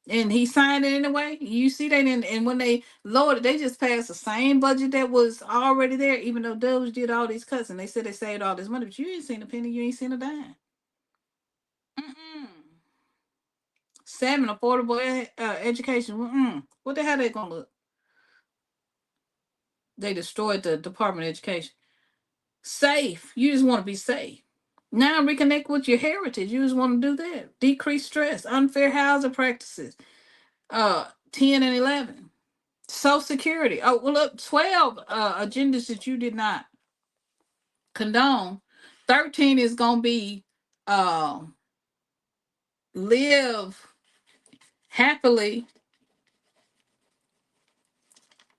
And he signed it anyway. You see that and when they lowered it, they just passed the same budget that was already there, even though Doge did all these cuts and they said they saved all this money, but you ain't seen a penny, you ain't seen a dime. Mm-mm. 7, affordable education. What the hell they gonna look? They destroyed the Department of Education. Safe. You just want to be safe. Now reconnect with your heritage. You just want to do that. Decrease stress. Unfair housing practices. 10 and 11. Social Security. Oh, well, look, 12 agendas that you did not condone. 13 is gonna be live happily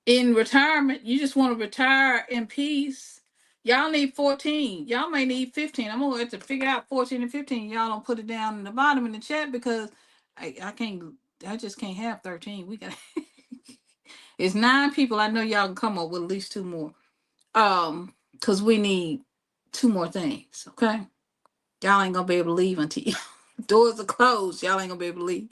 in retirement. You just want to retire in peace. Y'all need 14. Y'all may need 15. I'm gonna have to figure out 14 and 15. Y'all don't put it down in the bottom in the chat because I can't. I just can't have 13. We got it's 9 people. I know y'all can come up with at least 2 more. Because we need 2 more things. Okay, y'all ain't gonna be able to leave until doors are closed. Y'all ain't gonna be able to leave.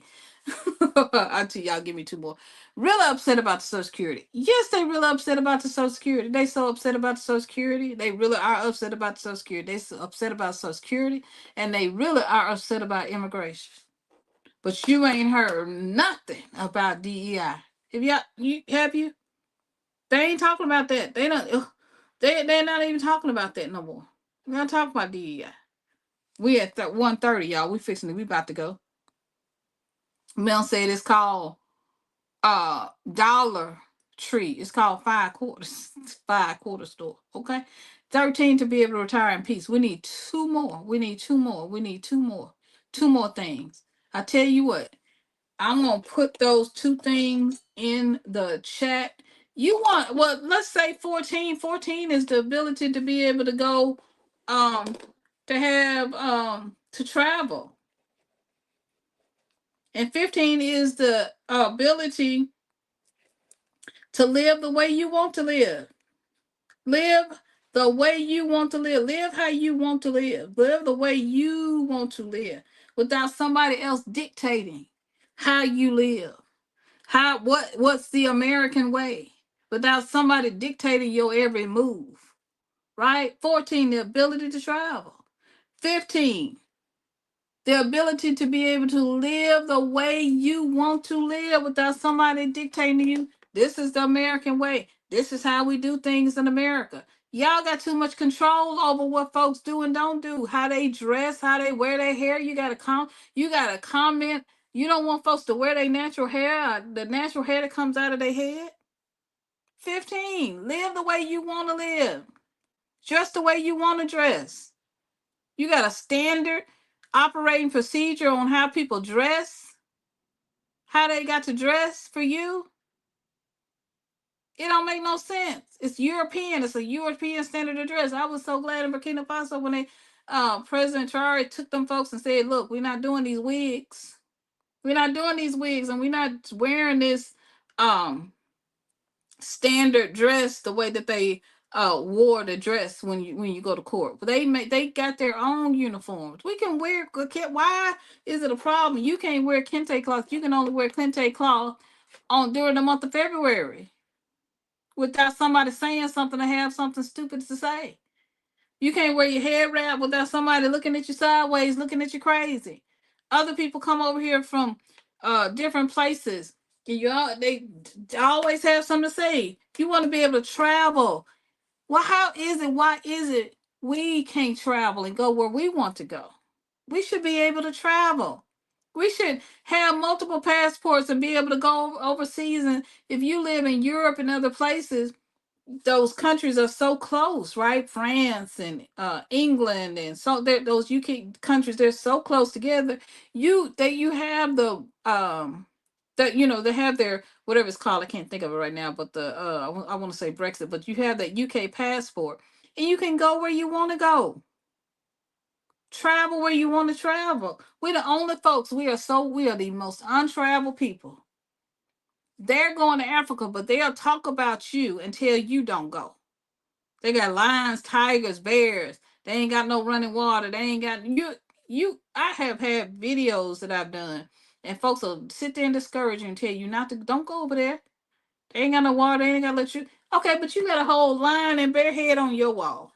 Until y'all give me two more. Really upset about the Social Security. Yes, they really upset about the Social Security. They so upset about the Social Security. They really are upset about the Social Security. They so upset about Social Security, and they really are upset about immigration. But you ain't heard nothing about DEI. Have you? They ain't talking about that. They don't. They're not even talking about that no more. We're not talking about DEI. We at 1:30, y'all. We fixing it. We about to go. Mel said it's called Dollar Tree. It's called 5 quarters. 5 quarter store. Okay. 13 to be able to retire in peace. We need two more. We need two more. We need two more. Two more things. I tell you what, I'm gonna put those two things in the chat. You want, well, let's say 14. 14 is the ability to be able to go to have to travel. And 15 is the ability to live the way you want to live. Live the way you want to live. Live how you want to live. Live the way you want to live without somebody else dictating how you live. What's the American way? Without somebody dictating your every move. Right? 14, the ability to travel. 15, the ability to be able to live the way you want to live without somebody dictating to you. This is the American way. This is how we do things in America. Y'all got too much control over what folks do and don't do, how they dress, how they wear their hair. You gotta comment. You don't want folks to wear their natural hair, the natural hair that comes out of their head. 15, live the way you want to live. Dress the way you want to dress. You got a standard operating procedure on how people dress, how they got to dress for you. It don't make no sense. It's European. It's a European standard of dress. I was so glad in Burkina Faso when they President Traore took them folks and said, look, we're not doing these wigs. We're not doing these wigs, and we're not wearing this standard dress the way that they wore the dress when you go to court. But they got their own uniforms. We can wear. Why is it a problem? You can't wear kente cloth. You can only wear kente cloth on during the month of February without somebody saying something or have something stupid to say. You can't wear your hair wrap without somebody looking at you sideways, looking at you crazy. Other people come over here from different places. They always have something to say. You want to be able to travel. Well, why is it we can't travel and go where we want to go? We should be able to travel. We should have multiple passports and be able to go overseas. And if you live in Europe and other places, those countries are so close, right? France and England, and so those UK countries, they're so close together. You have the that they have their whatever it's called. I can't think of it right now, but the I want to say Brexit, but you have that UK passport, and you can go where you want to go. Travel where you want to travel. We're the only folks. We are the most untraveled people. They're going to Africa, but they'll talk about you until you don't go. They got lions, tigers, bears. They ain't got no running water. They ain't got you. I have had videos that I've done, and folks will sit there and discourage you and tell you not to. Don't go over there. They ain't got no water. They ain't got to let you. Okay, but you got a whole lion and bear head on your wall.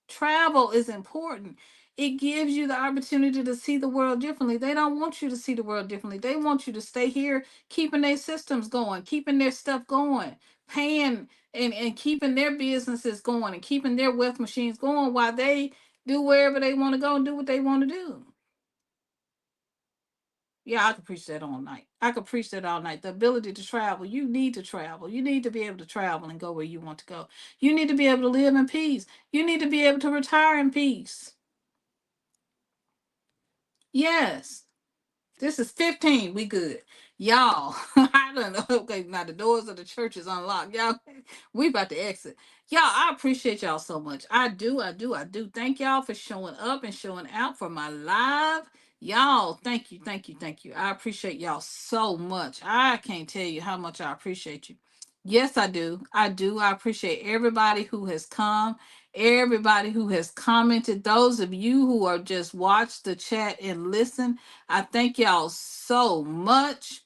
Travel is important. It gives you the opportunity to see the world differently. They don't want you to see the world differently. They want you to stay here, keeping their systems going, keeping their stuff going, paying and keeping their businesses going and keeping their wealth machines going while they do wherever they want to go and do what they want to do. Yeah, I could preach that all night. I could preach that all night. The ability to travel. You need to travel. You need to be able to travel and go where you want to go. You need to be able to live in peace. You need to be able to retire in peace. Yes. This is 15. We good. Y'all, I don't know. Okay, now the doors of the church is unlocked. Y'all, we about to exit. Y'all, I appreciate y'all so much. I do. Thank y'all for showing up and showing out for my live. Y'all, thank you. I appreciate y'all so much. I can't tell you how much I appreciate you. Yes, I do. I do. I appreciate everybody who has come, everybody who has commented. Those of you who are just watch the chat and listen, I thank y'all so much.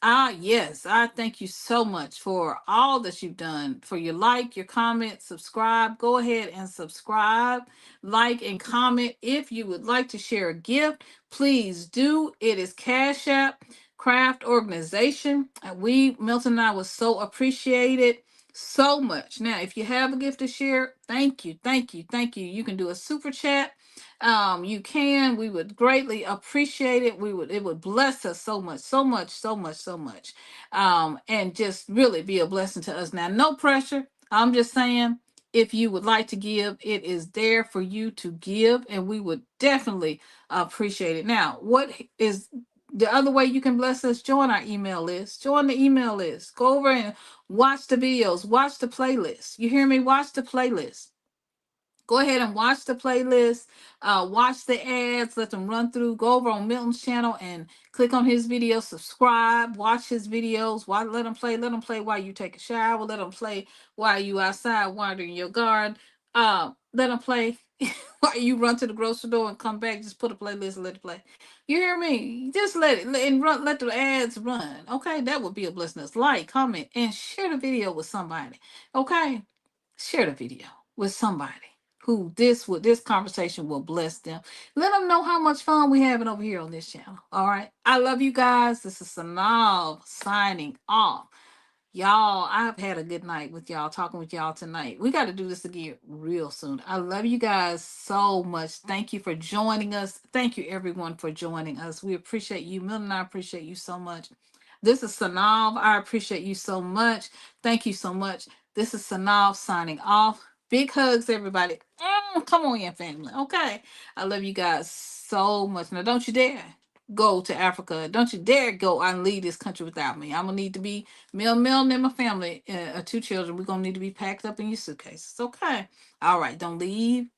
Ah, yes, I thank you so much for all that you've done, for your like, your comment, subscribe. Go ahead and subscribe, like, and comment. If you would like to share a gift, please do. It is Cash App Craft Organization. We, Milton and I, was so appreciated so much. Now, if you have a gift to share, thank you, thank you, thank you. You can do a super chat. You can. We would greatly appreciate it. It would bless us so much, so much, so much, so much. And just really be a blessing to us. Now, no pressure. I'm just saying, if you would like to give, it is there for you to give, and we would definitely appreciate it. Now, what is the other way you can bless us? Join our email list. Join the email list. Go over and watch the videos. Watch the playlist. You hear me? Watch the playlist. Go ahead and watch the playlist, watch the ads, let them run through. Go over on Milton's channel and click on his video, subscribe, watch his videos, let them play while you take a shower, let them play while you outside watering your garden. Let them play while you run to the grocery store and come back. Just put a playlist and let it play. You hear me? Just let the ads run. Okay, that would be a blessing. Like, comment, and share the video with somebody. Okay, share the video with somebody who this conversation will bless them. Let them know how much fun we having over here on this channel. All right. I love you guys. This is Synolve signing off. Y'all, I've had a good night with y'all, talking with y'all tonight. We got to do this again real soon. I love you guys so much. Thank you for joining us. Thank you, everyone, for joining us. We appreciate you. Milton and I appreciate you so much. This is Synolve. I appreciate you so much. Thank you so much. This is Synolve signing off. Big hugs, everybody. Come on in, family. Okay. I love you guys so much. Now, don't you dare go to Africa. Don't you dare go and leave this country without me. I'm going to need to be Mel, and my family, two children. We're going to need to be packed up in your suitcases. Okay. All right. Don't leave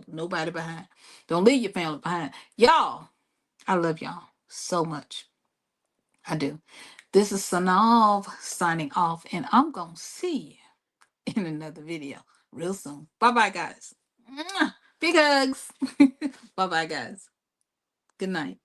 nobody behind. Don't leave your family behind. Y'all, I love y'all so much. I do. This is Synolve signing off, and I'm going to see you in another video real soon. Bye-bye, guys. Big hugs. Bye-bye, guys. Good night.